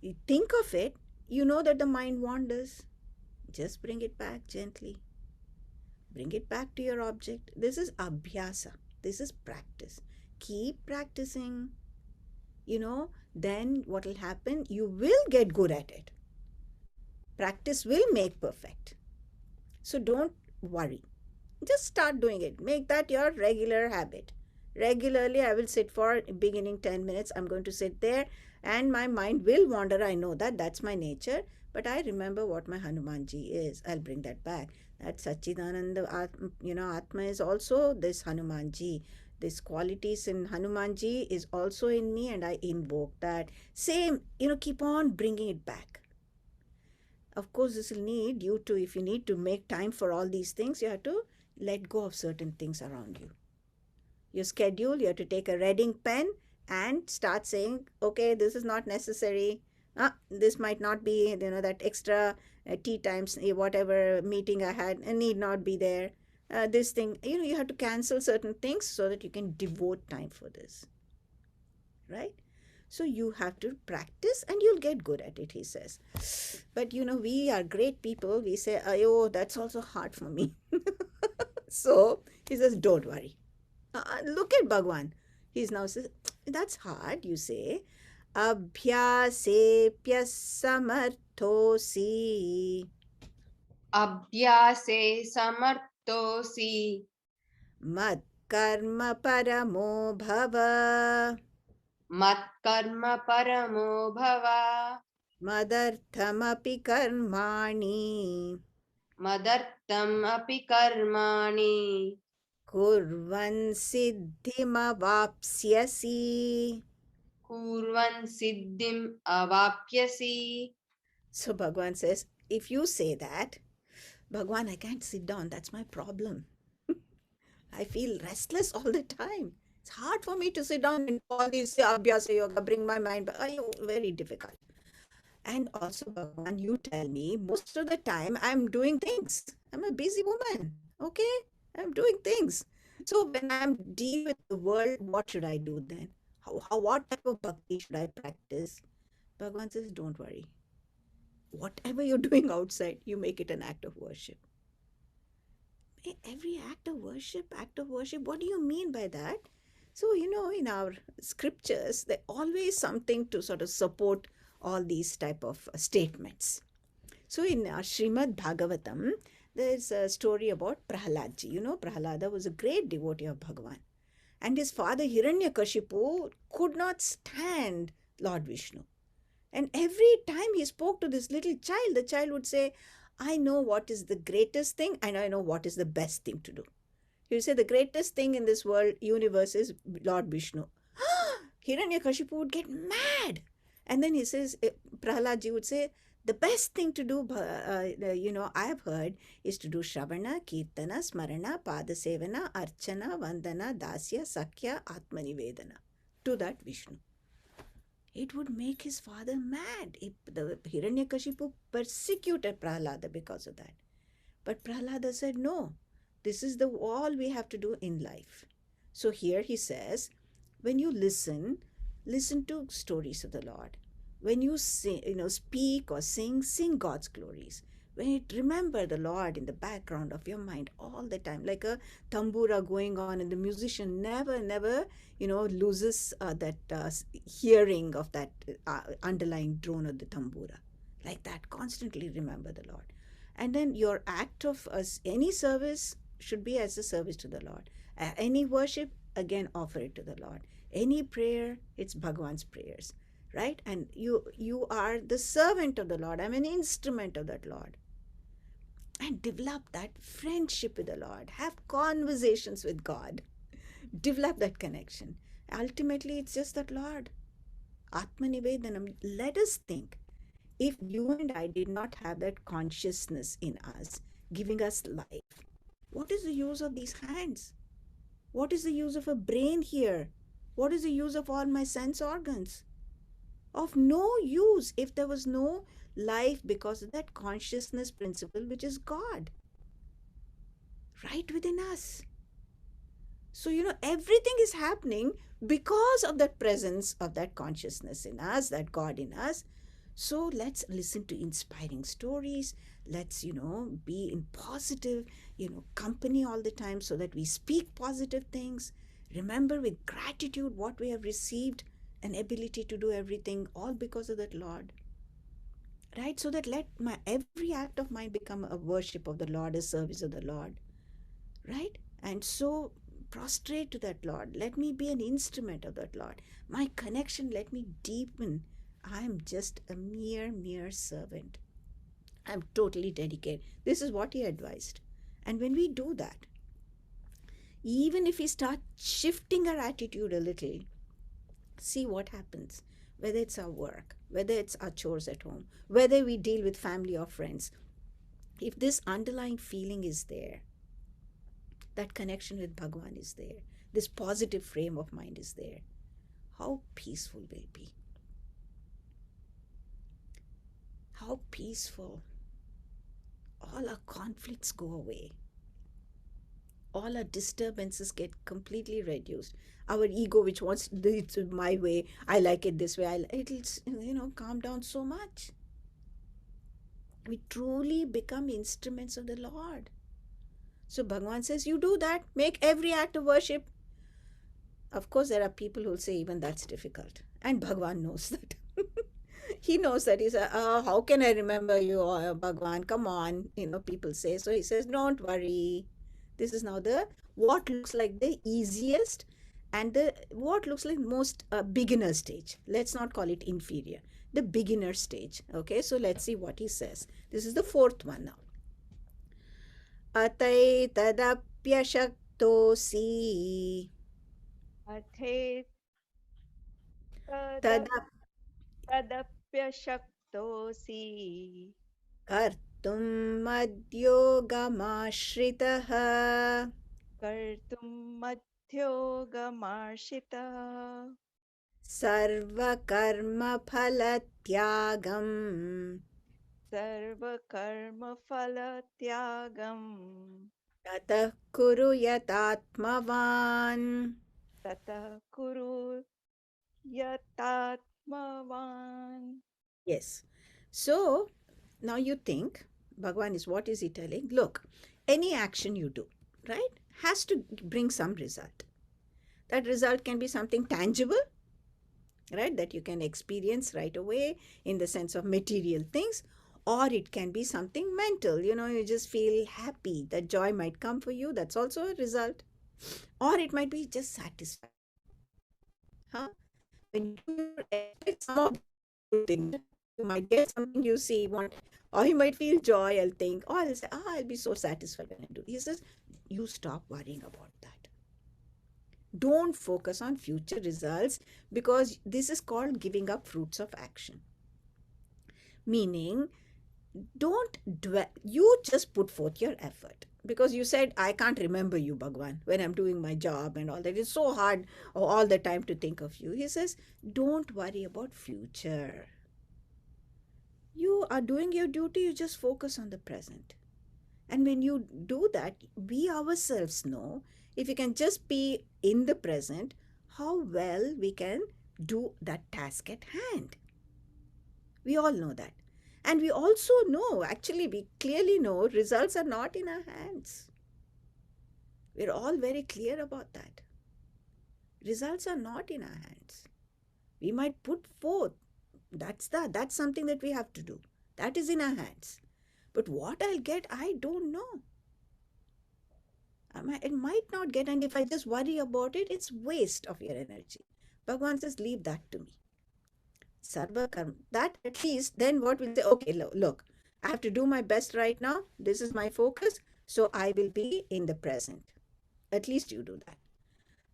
you think of it, you know that the mind wanders. Just bring it back gently. Bring it back to your object. This is abhyasa. This is practice. Keep practicing. Then what will happen? You will get good at it. Practice will make perfect. So don't worry. Just start doing it. Make that your regular habit. Regularly, I will sit for beginning 10 minutes. I'm going to sit there and my mind will wander. I know that. That's my nature. But I remember what my Hanumanji is. I'll bring that back. That Satchidananda, Atma is also this Hanumanji. This qualities in Hanumanji is also in me and I invoke that. Same, keep on bringing it back. Of course, this will need you to, if you need to make time for all these things, you have to let go of certain things around you. Your schedule, you have to take a reading pen and start saying, okay, this is not necessary. This might not be, that extra tea times, whatever meeting I had, need not be there. This thing, you have to cancel certain things so that you can devote time for this. Right? So you have to practice and you'll get good at it, he says. But we are great people. We say, oh, that's also hard for me. So he says, don't worry. Look at Bhagwan. He's now says, that's hard, you say. Abhyasepya samarthosi अभ्यासे समर्थोऽसि mad karma paramo bhava मत्कर्म परमो भव madarthamapi karmani मदर्थम् अपि कर्माणि kurvan siddhimavapsyasi. कुर्वन् सिद्धिम् अवाप्यसि. So Bhagwan says, if you say that, Bhagwan, I can't sit down. That's my problem. I feel restless all the time. It's hard for me to sit down and do all these abhyasa yoga, bring my mind back. Very difficult. And also, Bhagwan, you tell me, most of the time I'm doing things. I'm a busy woman. Okay? I'm doing things. So when I'm dealing with the world, what should I do then? What type of bhakti should I practice? Bhagwan says, don't worry. Whatever you're doing outside, you make it an act of worship. Every act of worship, what do you mean by that? So, in our scriptures, there's always something to sort of support all these type of statements. So in Srimad Bhagavatam, there's a story about Prahaladji. Prahalada was a great devotee of Bhagavan. And his father Hiranyakashipu could not stand Lord Vishnu. And every time he spoke to this little child, the child would say, I know what is the greatest thing and I know what is the best thing to do. He would say, the greatest thing in this world, universe is Lord Vishnu. Hiranyakashipu would get mad. And then he says, Prahaladji would say, the best thing to do, I have heard, is to do Shravana, Kirtana, Smarana, Padasevana, Archana, Vandana, Dasya, Sakya, Atmanivedana. To that Vishnu. It would make his father mad. The Hiranyakashipu persecuted Prahalada because of that. But Prahalada said, no, this is all we have to do in life. So here he says, when you listen to stories of the Lord. When you speak or sing God's glories. When you remember the Lord in the background of your mind all the time, like a tambura going on, and the musician never, loses that hearing of that underlying drone of the tambura. Like that, constantly remember the Lord. And then your act of any service should be as a service to the Lord. Any worship, again, offer it to the Lord. Any prayer, it's Bhagwan's prayers, right? And you are the servant of the Lord. I'm an instrument of that Lord. And develop that friendship with the Lord. Have conversations with God. Develop that connection. Ultimately, it's just that Lord. Atmanivedanam. Let us think. If you and I did not have that consciousness in us, giving us life, what is the use of these hands? What is the use of a brain here? What is the use of all my sense organs? Of no use if there was no life because of that consciousness principle, which is God, right within us. So, everything is happening because of that presence of that consciousness in us, that God in us. So let's listen to inspiring stories. Let's, be in positive, company all the time so that we speak positive things. Remember with gratitude what we have received, an ability to do everything, all because of that Lord. Right? So that let every act of mine become a worship of the Lord, a service of the Lord. Right? And so prostrate to that Lord. Let me be an instrument of that Lord. My connection, let me deepen. I am just a mere servant. I'm totally dedicated. This is what he advised. And when we do that, even if we start shifting our attitude a little, see what happens. Whether it's our work, whether it's our chores at home, whether we deal with family or friends, if this underlying feeling is there, that connection with Bhagwan is there, this positive frame of mind is there, how peaceful will be. How peaceful. All our conflicts go away. all our disturbances get completely reduced. Our ego, which wants it's my way, I like it this way, it'll calm down so much. We truly become instruments of the Lord. So Bhagavan says, you do that, make every act of worship. Of course, there are people who'll say even that's difficult. And Bhagavan knows that. He knows that. He says, how can I remember you, Bhagavan? Come on. People say. So he says, don't worry. This is now the what looks like the easiest and the what looks like most beginner stage. Let's not call it inferior. The beginner stage. Okay, so let's see what he says. This is the fourth one now. Ataitatapyashaktosi अथे तद तदप तदप्यशक्तोऽसि कर्तुं मद्योगमाश्रितः कर्तुं मध्योगमार्षितः सर्वकर्मफलत्यागम् सर्वकर्मफलत्यागम् ततः कुरु यतात्मवान्. ततः कुरु यतात्मवान्. Yes. So now you think, Bhagavan what is he telling? Look, any action you do, right, has to bring some result. That result can be something tangible, right, that you can experience right away in the sense of material things, or it can be something mental. You just feel happy. That joy might come for you. That's also a result. Or it might be just satisfied. Huh? When you do your expect some of the things, you might get something you see, want, or you might feel joy. I'll think, or I'll say, I'll be so satisfied when I do. He says, you stop worrying about that. Don't focus on future results, because this is called giving up fruits of action. Meaning, don't dwell, you just put forth your effort. Because you said, I can't remember you, Bhagwan, when I'm doing my job and all that. It's so hard all the time to think of you. He says, don't worry about future. You are doing your duty, you just focus on the present. And when you do that, we ourselves know, if we can just be in the present, how well we can do that task at hand. We all know that. And we also know, actually, we clearly know results are not in our hands. We're all very clear about that. Results are not in our hands. We might put forth. That's something that we have to do. That is in our hands. But what I'll get, I don't know. It might not get, and if I just worry about it, it's waste of your energy. Bhagavan says, leave that to me. Sarva karma. That at least, then what we'll say, okay, look, I have to do my best right now. This is my focus. So I will be in the present. At least you do that.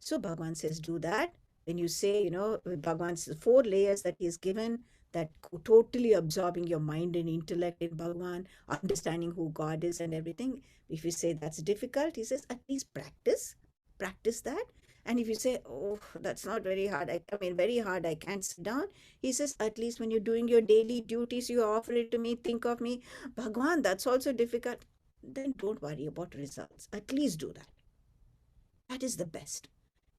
So Bhagavan says, do that. When you say, Bhagavan's 4 layers that he's given, that totally absorbing your mind and intellect in Bhagavan, understanding who God is and everything. If you say that's difficult, he says, at least practice that. And if you say, oh, that's not very hard, very hard, I can't sit down. He says, at least when you're doing your daily duties, you offer it to me, think of me. Bhagavan, that's also difficult. Then don't worry about results. At least do that. That is the best.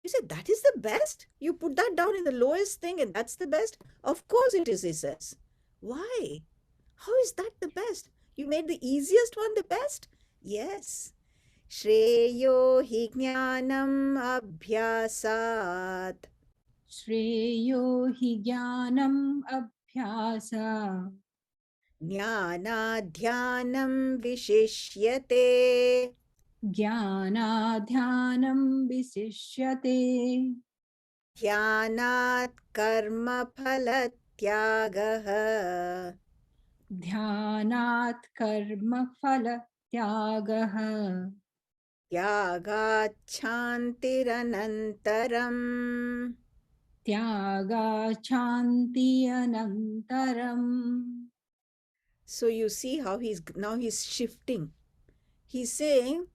You said, that is the best? You put that down in the lowest thing and that's the best? Of course it is, he says. Why? How is that the best? You made the easiest one the best? Yes. Shreyo hi jnanam abhyasat. Shreyo hi jnanam abhyasa. Jnanadhyanam vishishyate. Jnanadhyanam visishyate. Dhyanat karma phalatyagah. Dhyanat karma phala tyagah. Tyagachantiranantaram. Tyagachanti anantaram. So you see how he's shifting. He's saying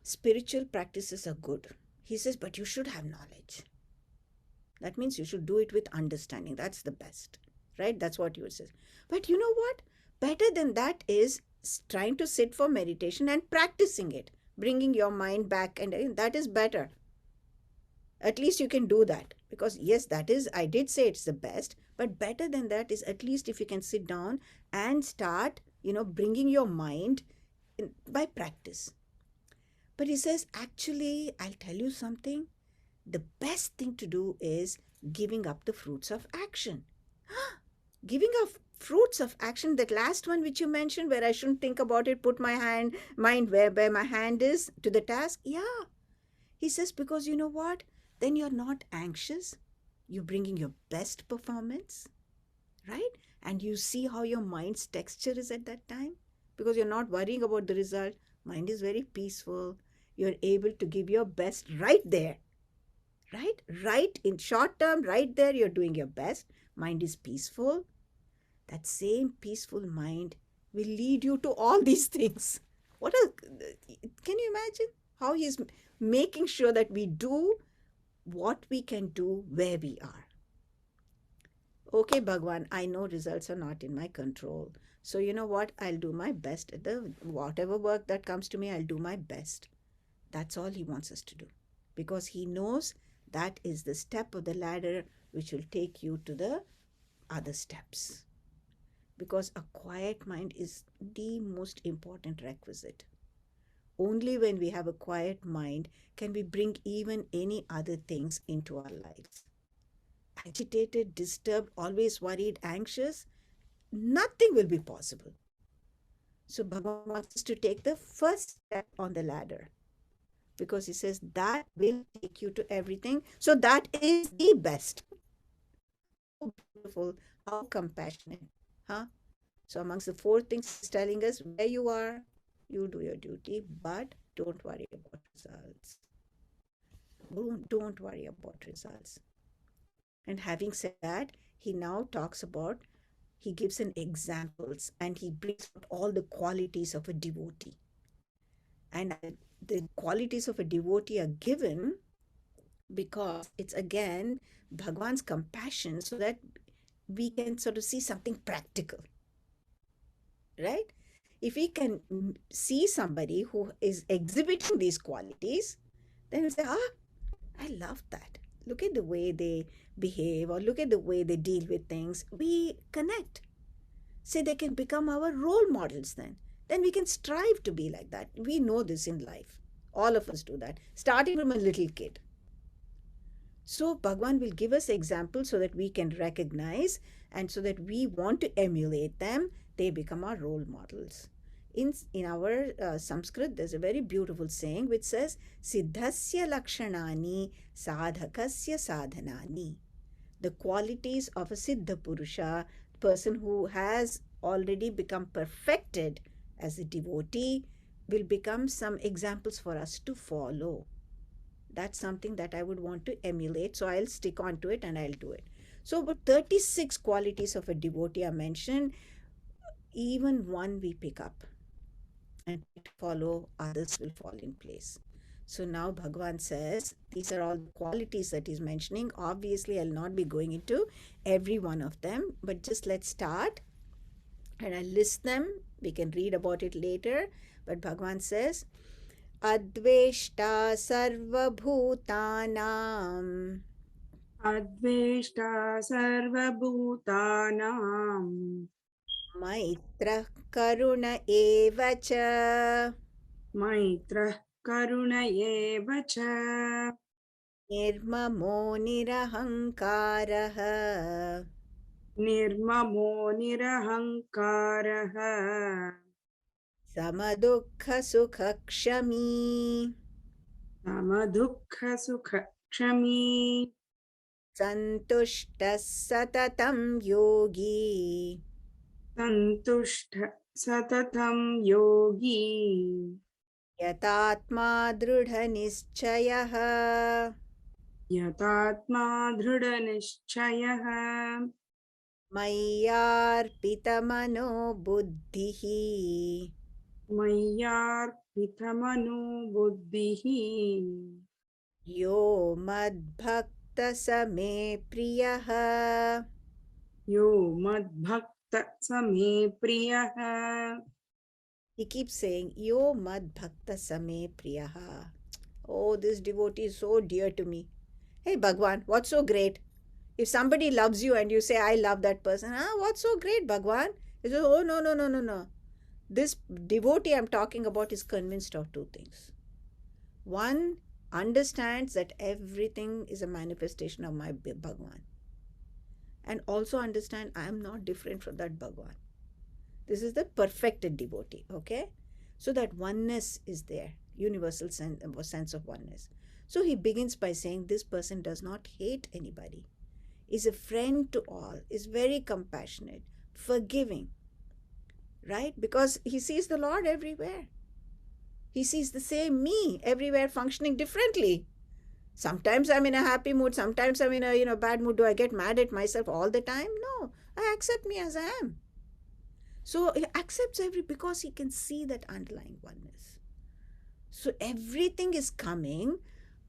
spiritual practices are good. He says, but you should have knowledge. That means you should do it with understanding. That's the best, right? That's what you say. But you know what? Better than that is trying to sit for meditation and practicing it. bringing your mind back, and that is better. At least you can do that, because yes, that is, I did say it's the best, but better than that is at least if you can sit down and start, bringing your mind by practice. But he says, actually, I'll tell you something. The best thing to do is giving up the fruits of action. Giving up fruits of action, that last one which you mentioned, where I shouldn't think about it, put my mind where my hand is to the task. Yeah. He says, because you know what? Then you're not anxious. You're bringing your best performance, right? And you see how your mind's texture is at that time, because you're not worrying about the result. Mind is very peaceful. You're able to give your best right there, right? Right in short term, right there, you're doing your best. Mind is peaceful. That same peaceful mind will lead you to all these things. Can you imagine how he's making sure that we do what we can do where we are? Okay, Bhagwan, I know results are not in my control. So you know what? I'll do my best at the whatever work that comes to me, I'll do my best. That's all he wants us to do. Because he knows that is the step of the ladder which will take you to the other steps. Because a quiet mind is the most important requisite. Only when we have a quiet mind can we bring even any other things into our lives. Agitated, disturbed, always worried, anxious, nothing will be possible. So Bhagavan wants us to take the first step on the ladder, because he says that will take you to everything. So that is the best. How beautiful, how compassionate. Huh? So amongst the four things he's telling us, where you are, you do your duty, but don't worry about results. Don't worry about results. And having said that, he now talks about, he gives an examples and he brings out all the qualities of a devotee. And the qualities of a devotee are given because it's again Bhagwan's compassion, so that we can sort of see something practical, right? If we can see somebody who is exhibiting these qualities, then we say, I love that. Look at the way they behave, or look at the way they deal with things. We connect. Say they can become our role models then. Then we can strive to be like that. We know this in life. All of us do that, starting from a little kid. So Bhagwan will give us examples so that we can recognize, and so that we want to emulate them. They become our role models. In our Sanskrit, there's a very beautiful saying which says, Siddhasya lakshanani sadhakasya sadhanani. The qualities of a Siddha Purusha, person who has already become perfected as a devotee, will become some examples for us to follow. That's something that I would want to emulate. So I'll stick on to it and I'll do it. So about 36 qualities of a devotee are mentioned. Even one we pick up and follow, others will fall in place. So now Bhagavan says, these are all the qualities that he's mentioning. Obviously, I'll not be going into every one of them, but just let's start and I'll list them. We can read about it later. But Bhagavan says, Adveshta sarvabhutanam अद्वेष्टा सर्वभूतानां Maitrah karuna eva cha मैत्रः करुण एव च Nirmamo nirahankarah निर्ममो निरहङ्कारः Samadukha sukha kshami समदुःखसुखक्षमी Santushta satatam yogi सन्तुष्ट सततं योगी Yatatma drudha nischayah यतात्मा दृढनिश्चयः Mayyarpitamano buddhihi मय्यार्पितमनो बुद्धिः Yo madbhakta same priyah यो मद्भक्त स मे प्रियः He keeps saying, Yo mad bhakta same priyaha. Oh, this devotee is so dear to me. Hey, Bhagwan, what's so great? If somebody loves you and you say, I love that person, what's so great, Bhagwan? He says, oh, no, no, no, no, no. This devotee I'm talking about is convinced of two things. One, understands that everything is a manifestation of my Bhagwan. And also understand I am not different from that Bhagwan. This is the perfected devotee, okay? So that oneness is there, universal sense of oneness. So he begins by saying this person does not hate anybody, is a friend to all, is very compassionate, forgiving, right? Because he sees the Lord everywhere. He sees the same me everywhere functioning differently. Sometimes I'm in a happy mood, sometimes I'm in a bad mood. Do I get mad at myself all the time? No. I accept me as I am. So he accepts because he can see that underlying oneness. So everything is coming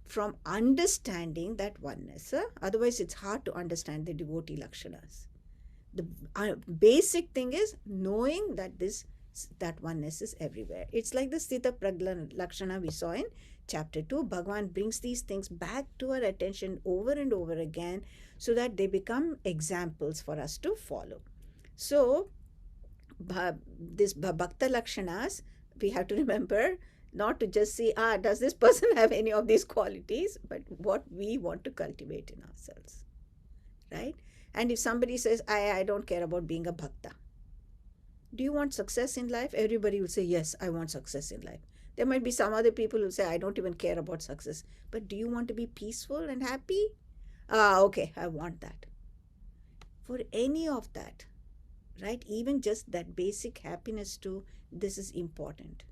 from understanding that oneness. Otherwise, it's hard to understand the devotee lakshanas. The basic thing is knowing that oneness is everywhere. It's like the Sthita Pragna Lakshana we saw in chapter 2. Bhagavan brings these things back to our attention over and over again so that they become examples for us to follow. So this Bhakta Lakshanas, we have to remember not to just see, does this person have any of these qualities, but what we want to cultivate in ourselves, right? And if somebody says, I don't care about being a bhakta, do you want success in life? Everybody will say, yes, I want success in life. There might be some other people who say, I don't even care about success. But do you want to be peaceful and happy? Okay, I want that. For any of that, right? Even just that basic happiness too, this is important.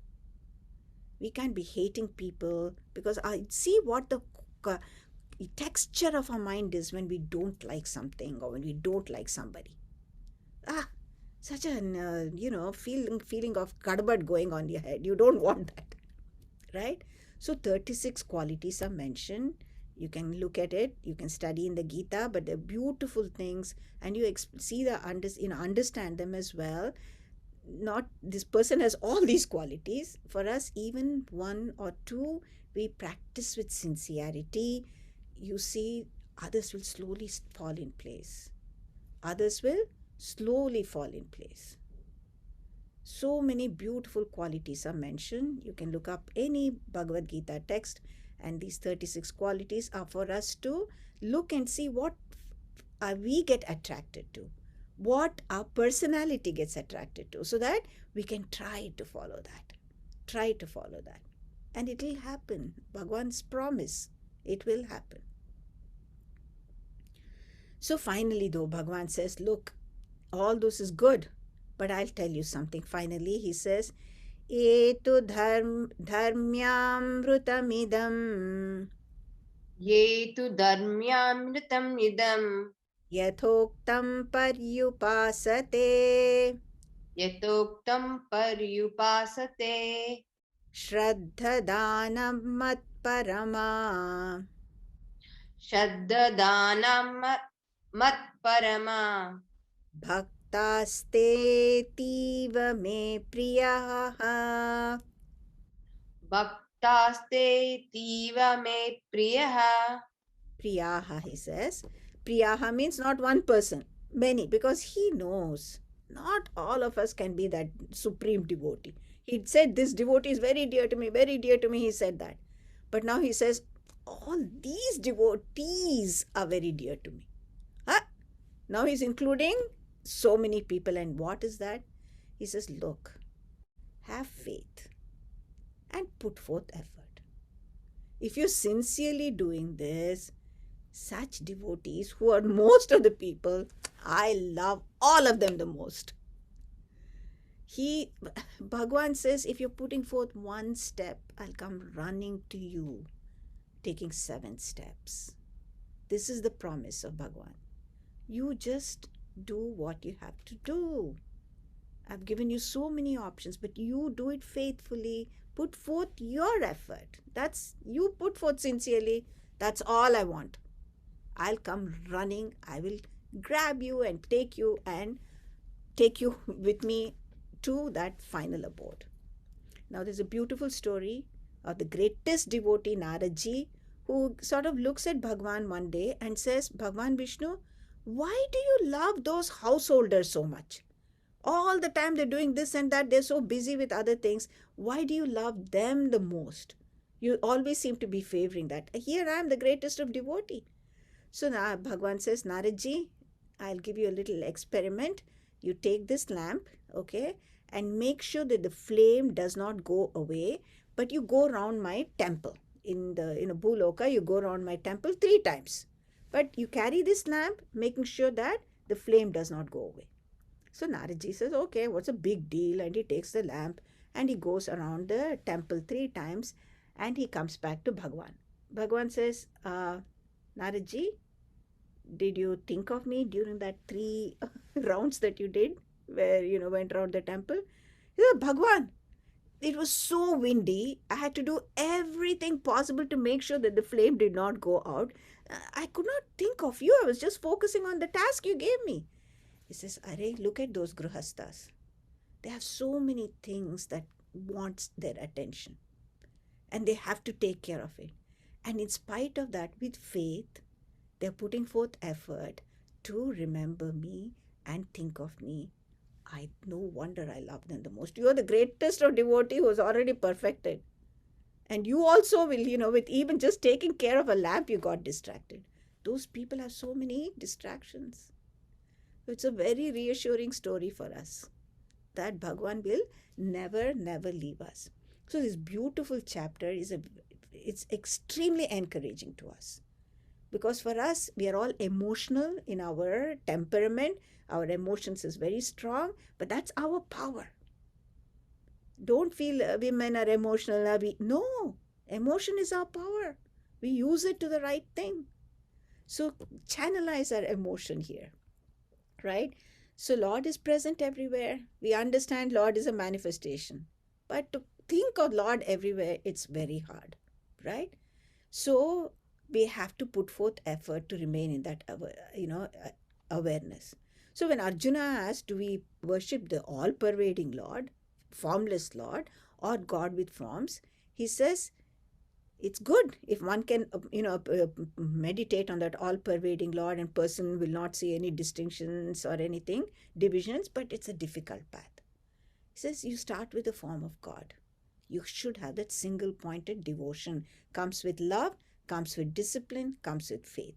We can't be hating people because I see what the texture of our mind is when we don't like something or when we don't like somebody. Such an feeling of gadbad going on your head. You don't want that, right? So 36 qualities are mentioned. You can look at it, you can study in the Gita, but they're beautiful things, and you see understand them as well. Not this person has all these qualities. For us, even one or two we practice with sincerity, you see, others will slowly fall in place. Others will slowly fall in place. So many beautiful qualities are mentioned. You can look up any Bhagavad Gita text, and these 36 qualities are for us to look and see what we get attracted to, what our personality gets attracted to, so that we can try to follow that. Try to follow that. And it will happen. Bhagwan's promise, it will happen. So finally, though, Bhagwan says, look, all this is good, but I'll tell you something. Finally, he says, Etu dharmyamrutamidam Ye tu dharmyamritam idam yathoktam paryupasate yatoktam paryupasate shraddhadanam matparama Shraddhadanam matparama bhaktastetiva me priyaha. Bhaktaste tiva me priyaha. Priyaha, he says. Priyaha means not one person, many, because he knows not all of us can be that supreme devotee. He said, this devotee is very dear to me, very dear to me. He said that. But now he says, all these devotees are very dear to me. Huh? Now he's including so many people. And what is that? He says, look, have faith and put forth effort. If you're sincerely doing this, such devotees who are most of the people, I love all of them the most. Bhagwan says, if you're putting forth one step, I'll come running to you, taking 7 steps. This is the promise of Bhagwan. You just do what you have to do. I've given you so many options, but you do it faithfully. Put forth your effort. You put forth sincerely. That's all I want. I'll come running. I will grab you and take you with me to that final abode. Now, there's a beautiful story of the greatest devotee, Naraji, who sort of looks at Bhagwan one day and says, Bhagwan Vishnu, why do you love those householders so much? All the time they're doing this and that, they're so busy with other things. Why do you love them the most? You always seem to be favoring that. Here I am, the greatest of devotee. So now Bhagwan says, Naraji, I'll give you a little experiment. You take this lamp, okay, and make sure that the flame does not go away, but you go around my temple. In a Bhuloka, you go around my temple 3 times. But you carry this lamp, making sure that the flame does not go away. So Naraji says, okay, what's a big deal? And he takes the lamp and he goes around the temple 3 times and he comes back to Bhagwan. Bhagwan says, Naraji, did you think of me during that 3 rounds that you did where went around the temple? He said, Bhagwan, it was so windy. I had to do everything possible to make sure that the flame did not go out. I could not think of you. I was just focusing on the task you gave me. He says, Arey, look at those grihastas. They have so many things that wants their attention and they have to take care of it. And in spite of that, with faith, they're putting forth effort to remember me and think of me. No wonder I love them the most. You are the greatest of devotee who is already perfected. And you also will, with even just taking care of a lamp, you got distracted. Those people have so many distractions. It's a very reassuring story for us that Bhagwan will never, never leave us. So this beautiful chapter it's extremely encouraging to us. Because for us, we are all emotional in our temperament. Our emotions is very strong, but that's our power. Don't feel women are emotional. No, emotion is our power. We use it to the right thing. So channelize our emotion here, right? So Lord is present everywhere. We understand Lord is a manifestation. But to think of Lord everywhere, it's very hard, right? So we have to put forth effort to remain in that awareness. So when Arjuna asked, do we worship the all-pervading Lord, formless Lord, or God with forms? He says, it's good if one can meditate on that all-pervading Lord and person will not see any distinctions or anything, divisions, but it's a difficult path. He says, you start with the form of God. You should have that single-pointed devotion. Comes with love, comes with discipline, comes with faith,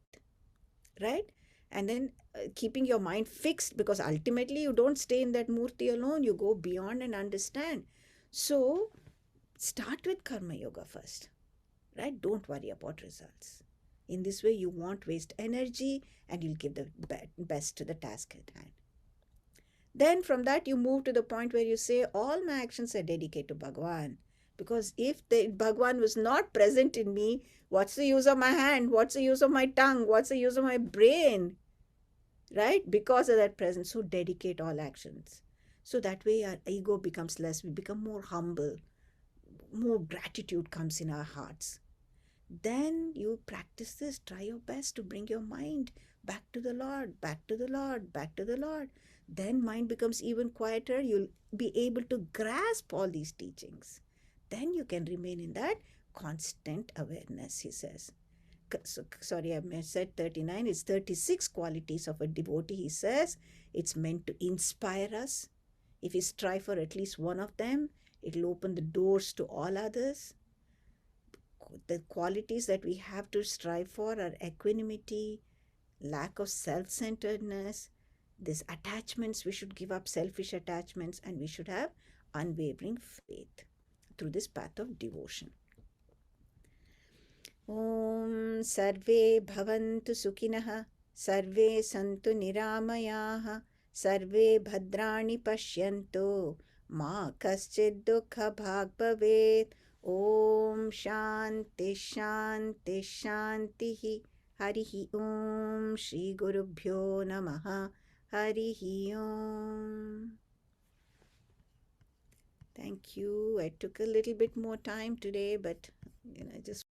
right? And then keeping your mind fixed, because ultimately you don't stay in that murti alone. You go beyond and understand. So start with karma yoga first, right? Don't worry about results. In this way, you won't waste energy and you'll give the best to the task at hand. Then from that, you move to the point where you say, all my actions are dedicated to Bhagwan. Because if the Bhagwan was not present in me, what's the use of my hand? What's the use of my tongue? What's the use of my brain? Right? Because of that presence. So dedicate all actions. So that way our ego becomes less. We become more humble. More gratitude comes in our hearts. Then you practice this. Try your best to bring your mind back to the Lord, back to the Lord, back to the Lord. Then mind becomes even quieter. You'll be able to grasp all these teachings. Then you can remain in that constant awareness, he says. Sorry, I said 39. It's 36 qualities of a devotee, he says. It's meant to inspire us. If we strive for at least one of them, it'll open the doors to all others. The qualities that we have to strive for are equanimity, lack of self-centeredness, these attachments, we should give up selfish attachments, and we should have unwavering faith through this path of devotion. Om Sarve Bhavantu Sukhinah, Sarve Santu Niramayaha, Sarve Bhadrani Pashyantu, Ma Kaschid Dukha Bhag Bhavet. Om Shanti Shanti Shanti. Harihi Om. Shri Gurubhyo Namaha. Harihi Om. Thank you. I took a little bit more time today, but I just